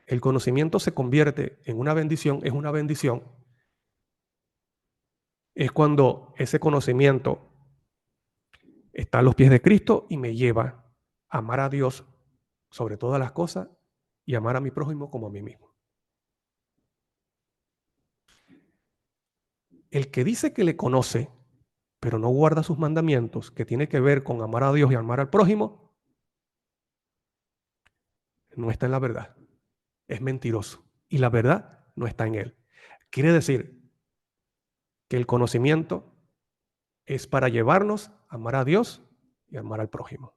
El conocimiento se convierte en una bendición, es una bendición, es cuando ese conocimiento está a los pies de Cristo y me lleva a amar a Dios sobre todas las cosas y amar a mi prójimo como a mí mismo. El que dice que le conoce, pero no guarda sus mandamientos, que tiene que ver con amar a Dios y amar al prójimo, no está en la verdad. Es mentiroso. Y la verdad no está en él. Quiere decir que el conocimiento es para llevarnos a amar a Dios y amar al prójimo.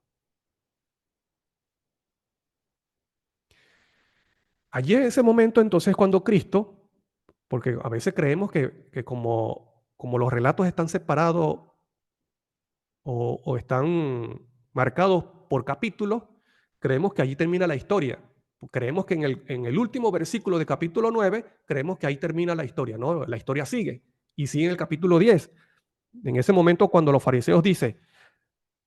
Allí en ese momento entonces cuando Cristo, porque a veces creemos que como los relatos están separados o están marcados por capítulos, creemos que allí termina la historia. Creemos que en el último versículo de capítulo 9, creemos que ahí termina la historia, ¿no? La historia sigue. Y sigue en el capítulo 10. En ese momento cuando los fariseos dicen,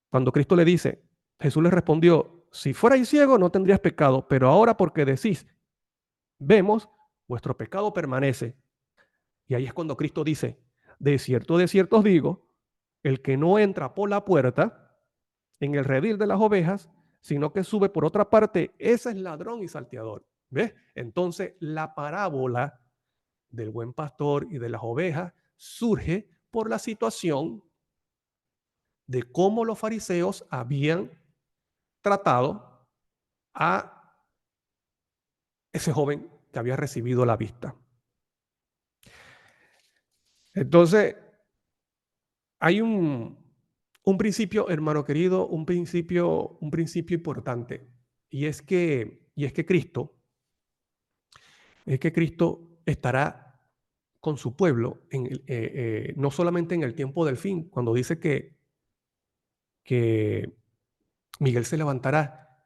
cuando Cristo le dice, Jesús les respondió, si fuerais ciegos no tendrías pecado, pero ahora porque decís, vemos, vuestro pecado permanece. Y ahí es cuando Cristo dice, de cierto os digo, el que no entra por la puerta en el redil de las ovejas, sino que sube por otra parte, ese es ladrón y salteador. ¿Ves? Entonces la parábola del buen pastor y de las ovejas surge por la situación de cómo los fariseos habían tratado a ese joven que había recibido la vista. Entonces, hay un principio, hermano querido, un principio importante, y es que Cristo estará con su pueblo no solamente en el tiempo del fin, cuando dice que Miguel se levantará,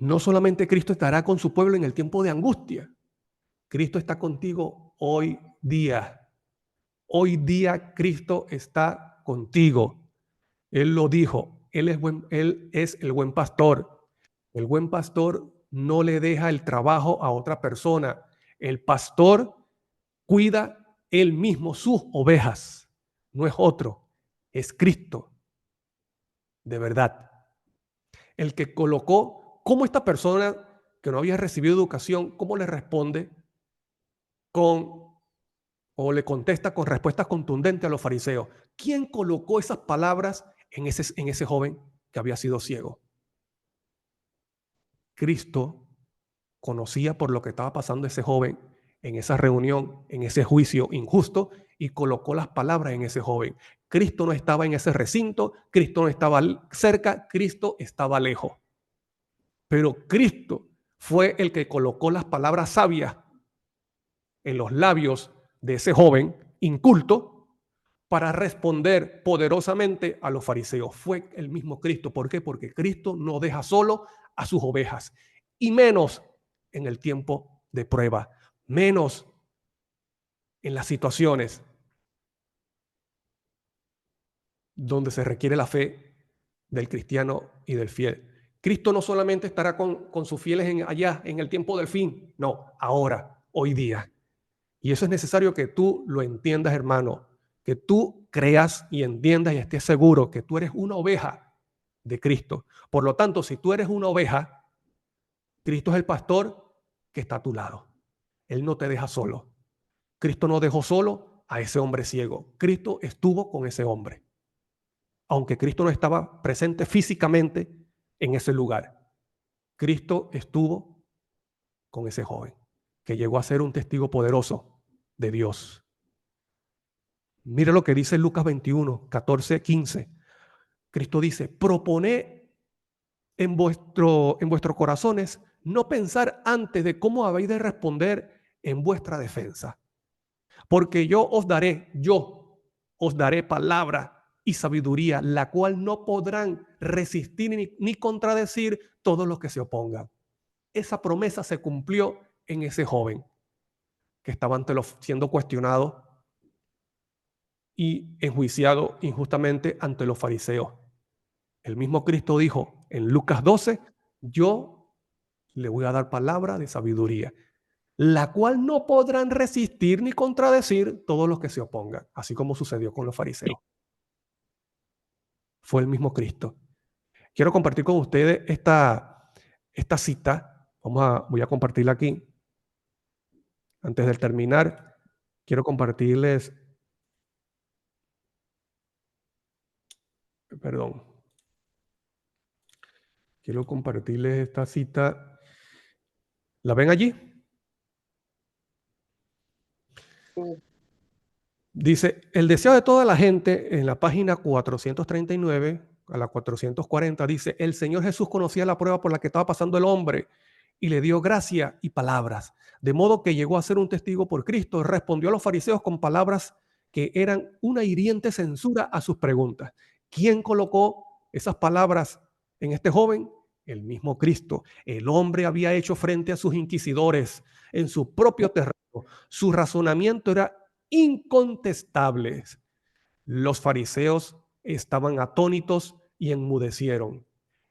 no solamente Cristo estará con su pueblo en el tiempo de angustia, Cristo está contigo hoy día. Hoy día Cristo está contigo. Él lo dijo, Él es el buen pastor. El buen pastor no le deja el trabajo a otra persona. El pastor cuida él mismo sus ovejas. No es otro, es Cristo, de verdad. El que colocó, cómo esta persona que no había recibido educación, cómo le responde con o le contesta con respuestas contundentes a los fariseos. ¿Quién colocó esas palabras en ese joven que había sido ciego? Cristo conocía por lo que estaba pasando ese joven en esa reunión, en ese juicio injusto, y colocó las palabras en ese joven. Cristo no estaba en ese recinto, Cristo no estaba cerca, Cristo estaba lejos. Pero Cristo fue el que colocó las palabras sabias en los labios de ese joven inculto para responder poderosamente a los fariseos. Fue el mismo Cristo. ¿Por qué? Porque Cristo no deja solo a sus ovejas, y menos en el tiempo de prueba, menos en las situaciones donde se requiere la fe del cristiano y del fiel. Cristo no solamente estará con sus fieles allá en el tiempo del fin, no, ahora, hoy día. Y eso es necesario que tú lo entiendas, hermano, que tú creas y entiendas y estés seguro que tú eres una oveja de Cristo. Por lo tanto, si tú eres una oveja, Cristo es el pastor que está a tu lado. Él no te deja solo. Cristo no dejó solo a ese hombre ciego. Cristo estuvo con ese hombre, aunque Cristo no estaba presente físicamente en ese lugar. Cristo estuvo con ese joven, que llegó a ser un testigo poderoso de Dios. Mire lo que dice Lucas 21, 14, 15. Cristo dice: proponé en vuestros corazones no pensar antes de cómo habéis de responder en vuestra defensa. Porque yo os daré palabra y sabiduría, la cual no podrán resistir ni contradecir todos los que se opongan. Esa promesa se cumplió en ese joven que estaba siendo cuestionado y enjuiciado injustamente ante los fariseos. El mismo Cristo dijo en Lucas 12: yo le voy a dar palabra de sabiduría, la cual no podrán resistir ni contradecir todos los que se opongan, así como sucedió con los fariseos. Fue el mismo Cristo. Quiero compartir con ustedes esta cita. Voy a compartirla aquí. Antes de terminar, quiero compartirles, perdón, quiero compartirles esta cita. ¿La ven allí? Sí. Dice: el deseo de toda la gente, en la página 439 a la 440, dice: el Señor Jesús conocía la prueba por la que estaba pasando el hombre y le dio gracia y palabras, de modo que llegó a ser un testigo por Cristo. Respondió a los fariseos con palabras que eran una hiriente censura a sus preguntas. ¿Quién colocó esas palabras en este joven? El mismo Cristo. El hombre había hecho frente a sus inquisidores en su propio terreno. Su razonamiento era incontestables. Los fariseos estaban atónitos y enmudecieron,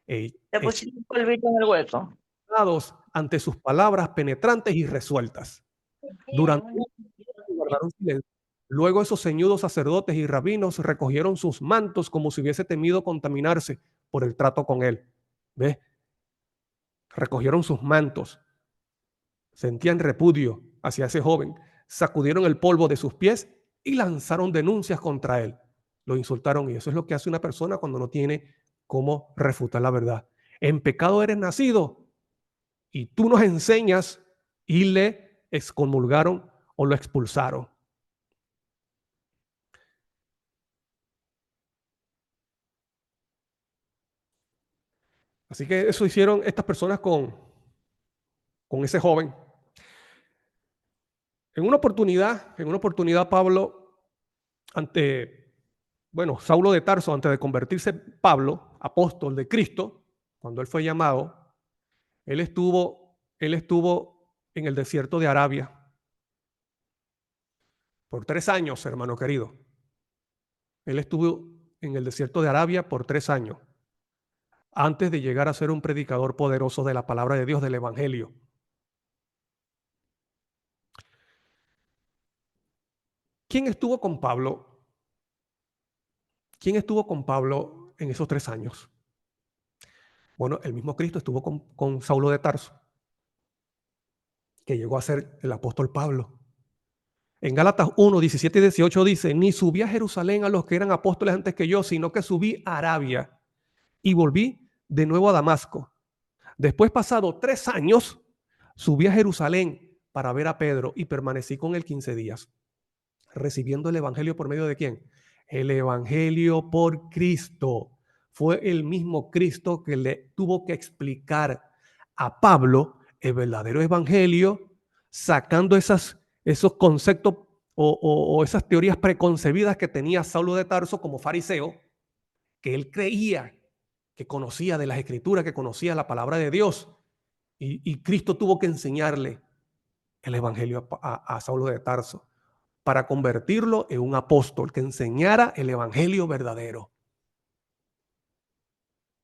Te pusiste un polvito en el hueco. echados ante sus palabras penetrantes y resueltas. Durante un tiempo guardaron silencio. Luego esos ceñudos sacerdotes y rabinos recogieron sus mantos como si hubiese temido contaminarse por el trato con él. ¿Ves? Recogieron sus mantos, sentían repudio hacia ese joven, sacudieron el polvo de sus pies y lanzaron denuncias contra él. Lo insultaron, y eso es lo que hace una persona cuando no tiene cómo refutar la verdad. En pecado eres nacido y tú nos enseñas, y le excomulgaron o lo expulsaron. Así que eso hicieron estas personas con ese joven. En una oportunidad Pablo, Saulo de Tarso, antes de convertirse Pablo, apóstol de Cristo, cuando él fue llamado, él estuvo en el desierto de Arabia por 3 años, hermano querido. Él estuvo en el desierto de Arabia por 3 años, antes de llegar a ser un predicador poderoso de la palabra de Dios, del evangelio. ¿Quién estuvo con Pablo? ¿Quién estuvo con Pablo en esos 3 años? Bueno, el mismo Cristo estuvo con Saulo de Tarso, que llegó a ser el apóstol Pablo. En Gálatas 1, 17 y 18 dice: ni subí a Jerusalén a los que eran apóstoles antes que yo, sino que subí a Arabia y volví de nuevo a Damasco. Después, pasado 3 años, subí a Jerusalén para ver a Pedro y permanecí con él 15 días. recibiendo el evangelio por medio de ¿quién? El evangelio por Cristo. Fue el mismo Cristo que le tuvo que explicar a Pablo el verdadero evangelio, sacando esos conceptos o esas teorías preconcebidas que tenía Saulo de Tarso como fariseo, que él creía que conocía de las escrituras, que conocía la palabra de Dios. Y Cristo tuvo que enseñarle el evangelio a Saulo de Tarso para convertirlo en un apóstol que enseñara el evangelio verdadero.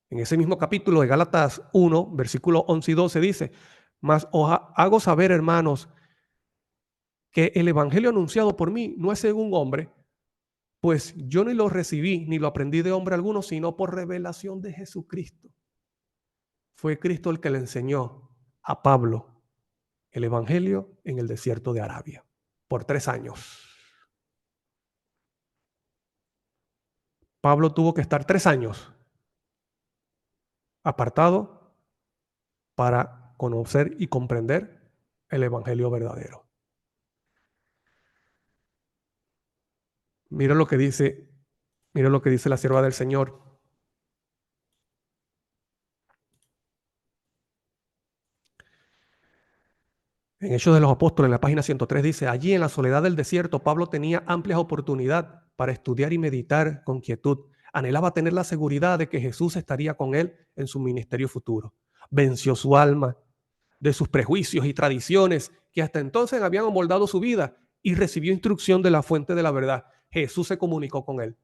En ese mismo capítulo de Gálatas 1, versículos 11 y 12 dice: mas os hago saber, hermanos, que el evangelio anunciado por mí no es según hombre, pues yo ni lo recibí ni lo aprendí de hombre alguno, sino por revelación de Jesucristo. Fue Cristo el que le enseñó a Pablo el evangelio en el desierto de Arabia por 3 años. Pablo tuvo que estar 3 años apartado para conocer y comprender el evangelio verdadero. Mira lo que dice la sierva del Señor. En Hechos de los Apóstoles, en la página 103 dice: allí en la soledad del desierto, Pablo tenía amplias oportunidades para estudiar y meditar con quietud. Anhelaba tener la seguridad de que Jesús estaría con él en su ministerio futuro. Venció su alma de sus prejuicios y tradiciones que hasta entonces habían amoldado su vida y recibió instrucción de la fuente de la verdad. Jesús se comunicó con él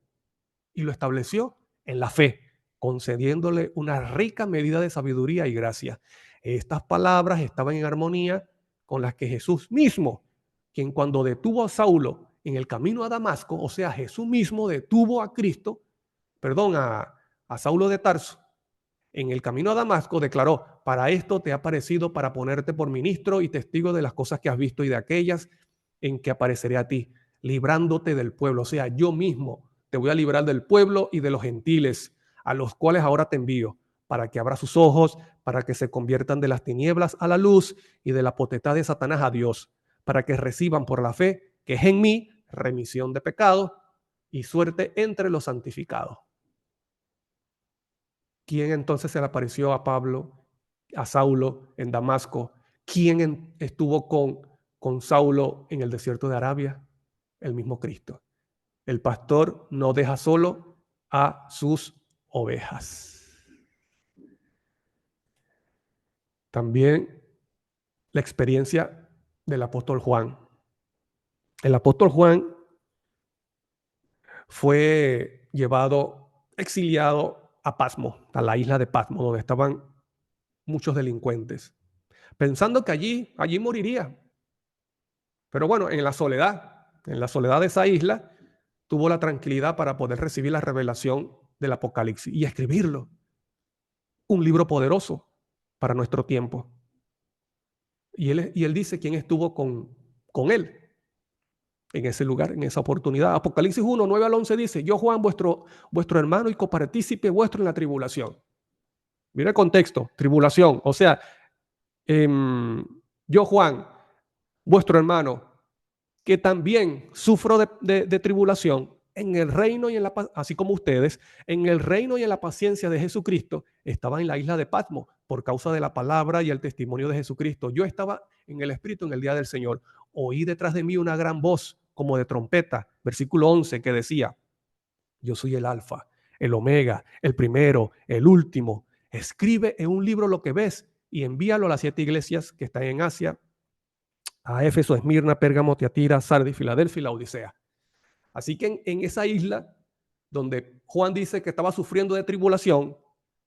y lo estableció en la fe, concediéndole una rica medida de sabiduría y gracia. Estas palabras estaban en armonía con las que Jesús mismo, quien cuando detuvo a Saulo en el camino a Damasco, o sea, Jesús mismo detuvo a Saulo de Tarso, en el camino a Damasco, declaró: para esto te ha parecido, para ponerte por ministro y testigo de las cosas que has visto y de aquellas en que apareceré a ti, librándote del pueblo. O sea, yo mismo te voy a librar del pueblo y de los gentiles, a los cuales ahora te envío, para que abra sus ojos, para que se conviertan de las tinieblas a la luz y de la potestad de Satanás a Dios, para que reciban por la fe que es en mí remisión de pecados y suerte entre los santificados. ¿Quién entonces se le apareció a Pablo, a Saulo en Damasco? ¿Quién estuvo con Saulo en el desierto de Arabia? El mismo Cristo. El pastor no deja solo a sus ovejas. También la experiencia del apóstol Juan. El apóstol Juan fue llevado, exiliado a Patmos, a la isla de Patmos, donde estaban muchos delincuentes, pensando que allí moriría. Pero bueno, en la soledad de esa isla, tuvo la tranquilidad para poder recibir la revelación del Apocalipsis y escribirlo. Un libro poderoso para nuestro tiempo. Y él dice quién estuvo con él en ese lugar, en esa oportunidad. Apocalipsis 1, 9 al 11 dice: yo, Juan, vuestro hermano y copartícipe vuestro en la tribulación. Mira el contexto, tribulación. O sea, yo, Juan, vuestro hermano, que también sufro de tribulación en el reino y así como ustedes, en el reino y en la paciencia de Jesucristo, estaba en la isla de Patmos por causa de la palabra y el testimonio de Jesucristo. Yo estaba en el Espíritu en el día del Señor. Oí detrás de mí una gran voz como de trompeta, versículo 11, que decía: yo soy el alfa, el omega, el primero, el último. Escribe en un libro lo que ves y envíalo a las 7 iglesias que están en Asia, a Éfeso, Esmirna, Pérgamo, Tiatira, Sardis, Filadelfia y la Odisea. Así que en esa isla donde Juan dice que estaba sufriendo de tribulación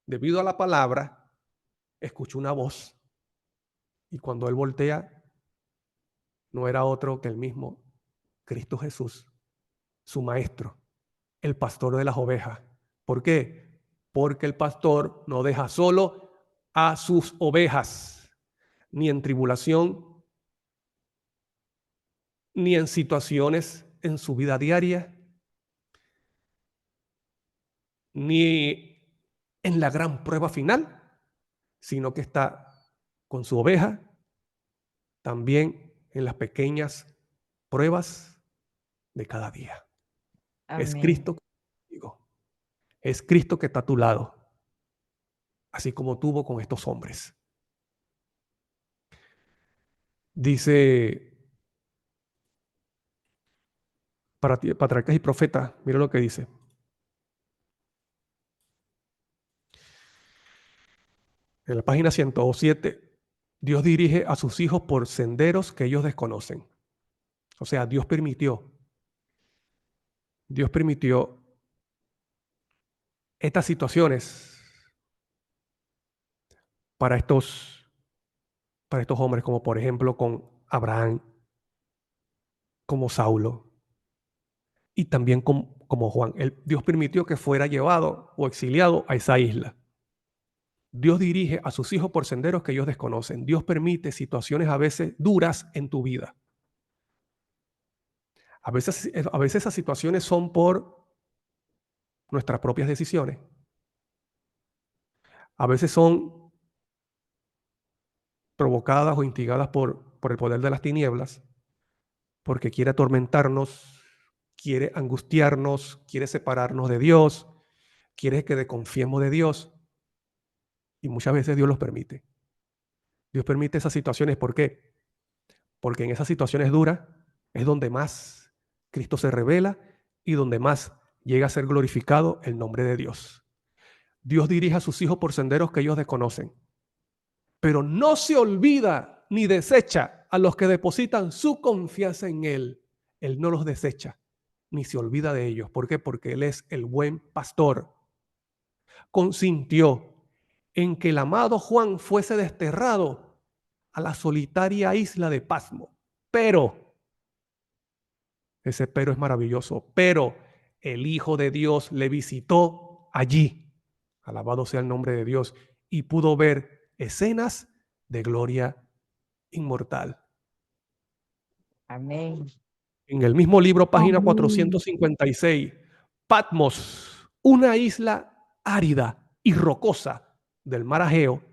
debido a la palabra, escuchó una voz. Y cuando él voltea, no era otro que el mismo Cristo Jesús, su maestro, el pastor de las ovejas. ¿Por qué? Porque el pastor no deja solo a sus ovejas, ni en tribulación, ni en situaciones en su vida diaria, ni en la gran prueba final, sino que está con su oveja también en las pequeñas pruebas de cada día. Es Amén. Cristo contigo. Es Cristo que está a tu lado, así como tuvo con estos hombres. Dice Patriarcas y Profetas, mira lo que dice. En la página 107, Dios dirige a sus hijos por senderos que ellos desconocen. O sea, Dios permitió estas situaciones para estos hombres, como por ejemplo con Abraham, como Saulo y también como Juan. Dios permitió que fuera llevado o exiliado a esa isla. Dios dirige a sus hijos por senderos que ellos desconocen. Dios permite situaciones a veces duras en tu vida. A veces esas situaciones son por nuestras propias decisiones. A veces son provocadas o instigadas por el poder de las tinieblas, porque quiere atormentarnos, quiere angustiarnos, quiere separarnos de Dios, quiere que desconfiemos de Dios, y muchas veces Dios los permite. Dios permite esas situaciones, ¿por qué? Porque en esas situaciones duras es donde más Cristo se revela y donde más llega a ser glorificado el nombre de Dios. Dios dirige a sus hijos por senderos que ellos desconocen, pero no se olvida ni desecha a los que depositan su confianza en Él. Él no los desecha ni se olvida de ellos. ¿Por qué? Porque Él es el buen pastor. Consintió en que el amado Juan fuese desterrado a la solitaria isla de Pasmo. Pero, ese pero es maravilloso, pero el Hijo de Dios le visitó allí. Alabado sea el nombre de Dios. Y pudo ver escenas de gloria inmortal. Amén. En el mismo libro, página Amén. 456, Patmos, una isla árida y rocosa del mar Egeo,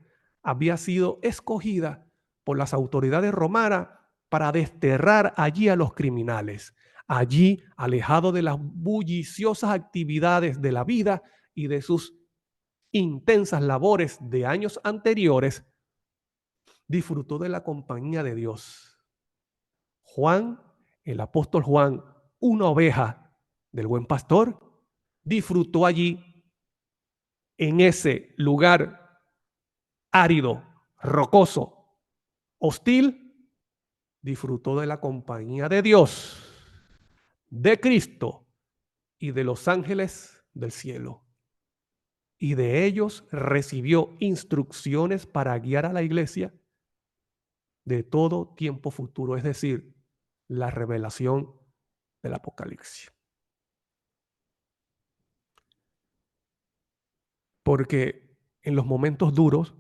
había sido escogida por las autoridades romanas para desterrar allí a los criminales, allí alejado de las bulliciosas actividades de la vida y de sus intensas labores de años anteriores, disfrutó de la compañía de Dios. Juan, el apóstol Juan, una oveja del buen pastor, disfrutó allí, en ese lugar árido, rocoso, hostil, disfrutó de la compañía de Dios, de Cristo y de los ángeles del cielo. Y de ellos recibió instrucciones para guiar a la iglesia de todo tiempo futuro, es decir, la revelación del Apocalipsis. Porque en los momentos duros,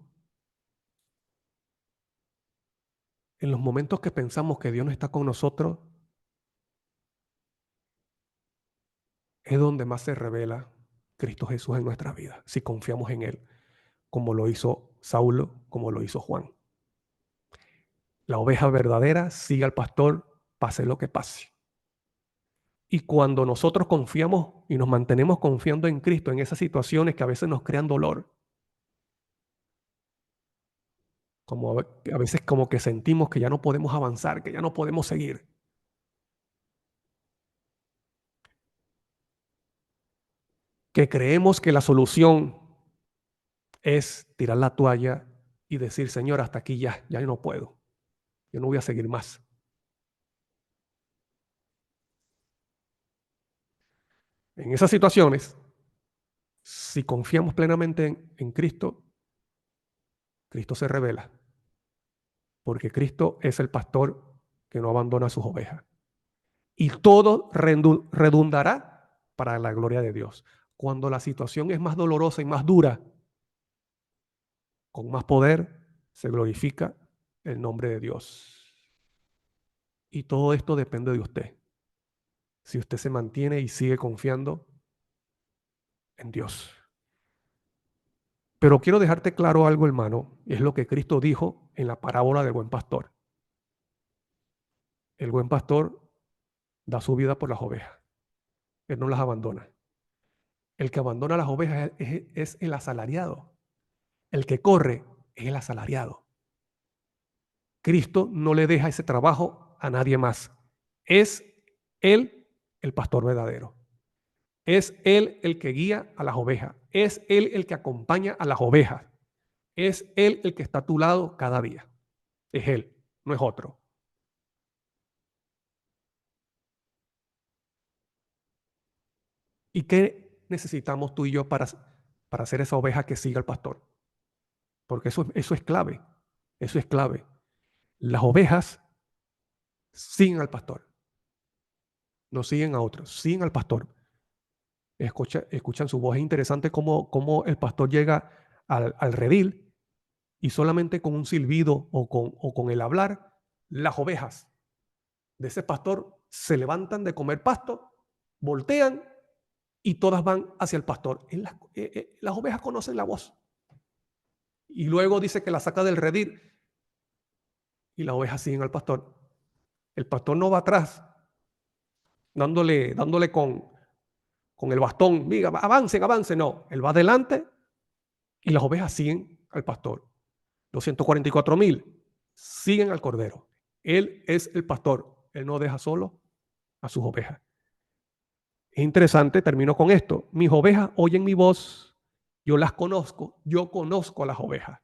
en los momentos que pensamos que Dios no está con nosotros, es donde más se revela Cristo Jesús en nuestra vida, si confiamos en Él, como lo hizo Saulo, como lo hizo Juan. La oveja verdadera sigue al pastor, pase lo que pase. Y cuando nosotros confiamos y nos mantenemos confiando en Cristo en esas situaciones que a veces nos crean dolor, como a veces como que sentimos que ya no podemos avanzar, que ya no podemos seguir, que creemos que la solución es tirar la toalla y decir, Señor, hasta aquí ya no puedo, yo no voy a seguir más. En esas situaciones, si confiamos plenamente en Cristo, Cristo se revela, porque Cristo es el pastor que no abandona a sus ovejas. Y todo redundará para la gloria de Dios. Cuando la situación es más dolorosa y más dura, con más poder, se glorifica el nombre de Dios. Y todo esto depende de usted. Si usted se mantiene y sigue confiando en Dios. Pero quiero dejarte claro algo, hermano, y es lo que Cristo dijo en la parábola del buen pastor. El buen pastor da su vida por las ovejas. Él no las abandona. El que abandona las ovejas es el asalariado. El que corre es el asalariado. Cristo no le deja ese trabajo a nadie más. Es Él el pastor verdadero. Es Él el que guía a las ovejas. Es Él el que acompaña a las ovejas. Es Él el que está a tu lado cada día. Es Él, no es otro. ¿Y qué necesitamos tú y yo para ser esa oveja que siga al pastor? Porque eso es clave. Eso es clave. Las ovejas siguen al pastor. No siguen a otros, siguen al pastor. Escuchan su voz. Es interesante cómo el pastor llega al redil y solamente con un silbido o con el hablar, las ovejas de ese pastor se levantan de comer pasto, voltean y todas van hacia el pastor. Las ovejas conocen la voz. Y luego dice que la saca del redil y las ovejas siguen al pastor. El pastor no va atrás dándole con el bastón, diga, avancen, avancen. No, él va adelante y las ovejas siguen al pastor. Los 144,000 siguen al Cordero. Él es el pastor. Él no deja solo a sus ovejas. Es interesante, termino con esto. Mis ovejas oyen mi voz, yo las conozco, yo conozco a las ovejas.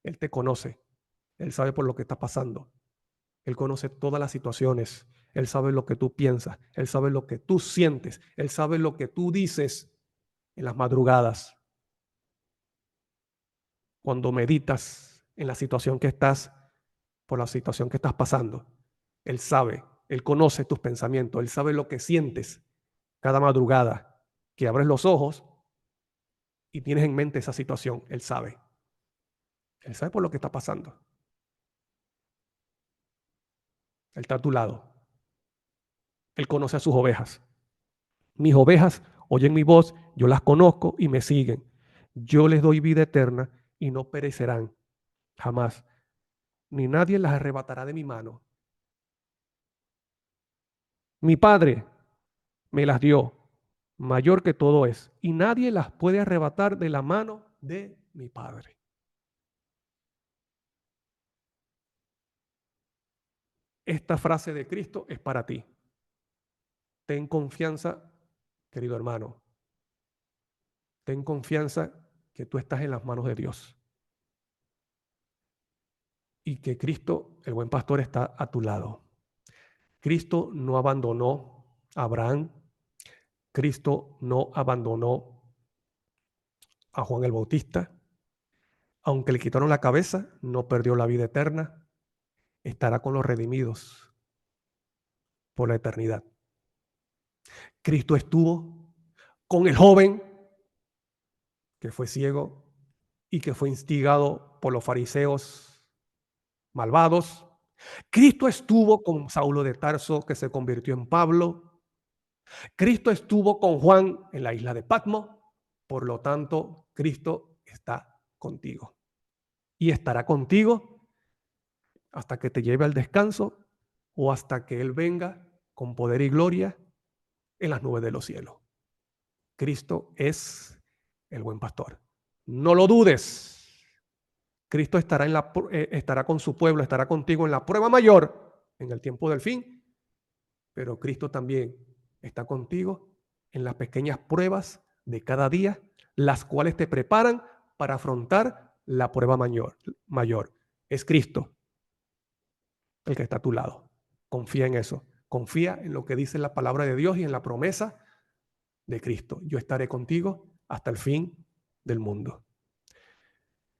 Él te conoce, Él sabe por lo que está pasando. Él conoce todas las situaciones, Él sabe lo que tú piensas, Él sabe lo que tú sientes, Él sabe lo que tú dices en las madrugadas, cuando meditas en la situación que estás, por la situación que estás pasando. Él sabe, Él conoce tus pensamientos, Él sabe lo que sientes cada madrugada, que abres los ojos y tienes en mente esa situación. Él sabe por lo que está pasando. Él está a tu lado. Él conoce a sus ovejas. Mis ovejas oyen mi voz, yo las conozco y me siguen. Yo les doy vida eterna y no perecerán jamás, ni nadie las arrebatará de mi mano. Mi Padre me las dio, mayor que todo es, y nadie las puede arrebatar de la mano de mi Padre. Esta frase de Cristo es para ti. Ten confianza, querido hermano. Ten confianza que tú estás en las manos de Dios y que Cristo, el buen pastor, está a tu lado. Cristo no abandonó a Abraham. Cristo no abandonó a Juan el Bautista. Aunque le quitaron la cabeza, no perdió la vida eterna. Estará con los redimidos por la eternidad. Cristo estuvo con el joven que fue ciego y que fue instigado por los fariseos malvados. Cristo estuvo con Saulo de Tarso, que se convirtió en Pablo. Cristo estuvo con Juan en la isla de Patmos. Por lo tanto, Cristo está contigo. Y estará contigo hasta que te lleve al descanso o hasta que Él venga con poder y gloria en las nubes de los cielos. Cristo es el buen pastor. No lo dudes. Cristo estará con su pueblo, estará contigo en la prueba mayor, en el tiempo del fin, pero Cristo también está contigo en las pequeñas pruebas de cada día, las cuales te preparan para afrontar la prueba mayor. Es Cristo el que está a tu lado. Confía en eso. Confía en lo que dice la palabra de Dios y en la promesa de Cristo. Yo estaré contigo hasta el fin del mundo.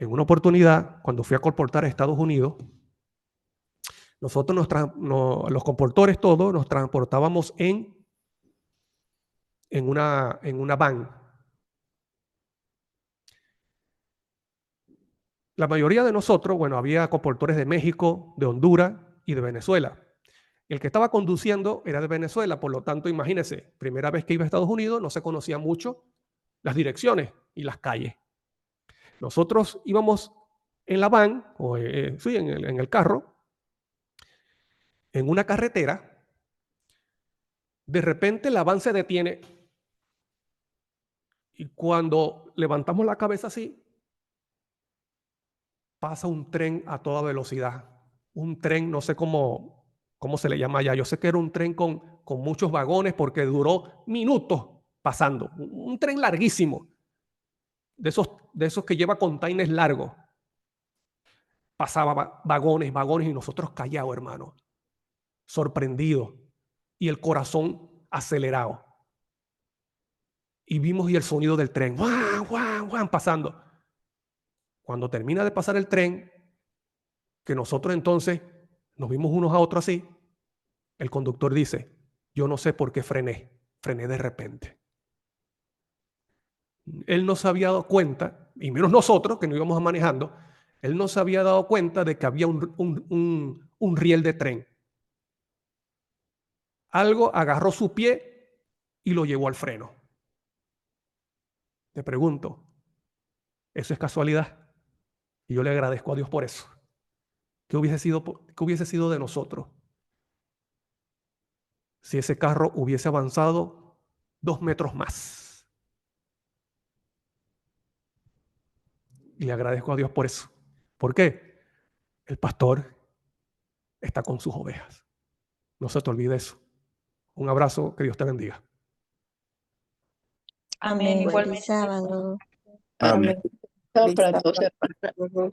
En una oportunidad, cuando fui a colportar a Estados Unidos, nosotros los comportores todos nos transportábamos en una van. La mayoría de nosotros, bueno, había comportores de México, de Honduras y de Venezuela. El que estaba conduciendo era de Venezuela, por lo tanto, imagínense, primera vez que iba a Estados Unidos, no se conocía mucho las direcciones y las calles. Nosotros íbamos en la van, sí, en el carro, en una carretera De repente la van se detiene y cuando levantamos la cabeza así, pasa un tren a toda velocidad. Un tren, no sé cómo se le llama allá. Yo sé que era un tren con muchos vagones porque duró minutos pasando. Un tren larguísimo, de esos que lleva containers largos. Pasaba vagones, vagones y nosotros callados, hermano, sorprendidos y el corazón acelerado. Y vimos y el sonido del tren, ¡guau, guau, guau!, pasando. Cuando termina de pasar el tren, que nosotros entonces nos vimos unos a otros así, el conductor dice, yo no sé por qué frené de repente. Él no se había dado cuenta, y menos nosotros que no íbamos manejando, él no se había dado cuenta de que había un riel de tren. Algo agarró su pie y lo llevó al freno. Te pregunto, ¿eso es casualidad? Y yo le agradezco a Dios por eso. ¿Qué hubiese sido de nosotros si ese carro hubiese avanzado 2 metros más? Y le agradezco a Dios por eso. ¿Por qué? El pastor está con sus ovejas. No se te olvide eso. Un abrazo, que Dios te bendiga. Amén, Buen igualmente. sábado. Amén. Amén. Para todos, hermanos.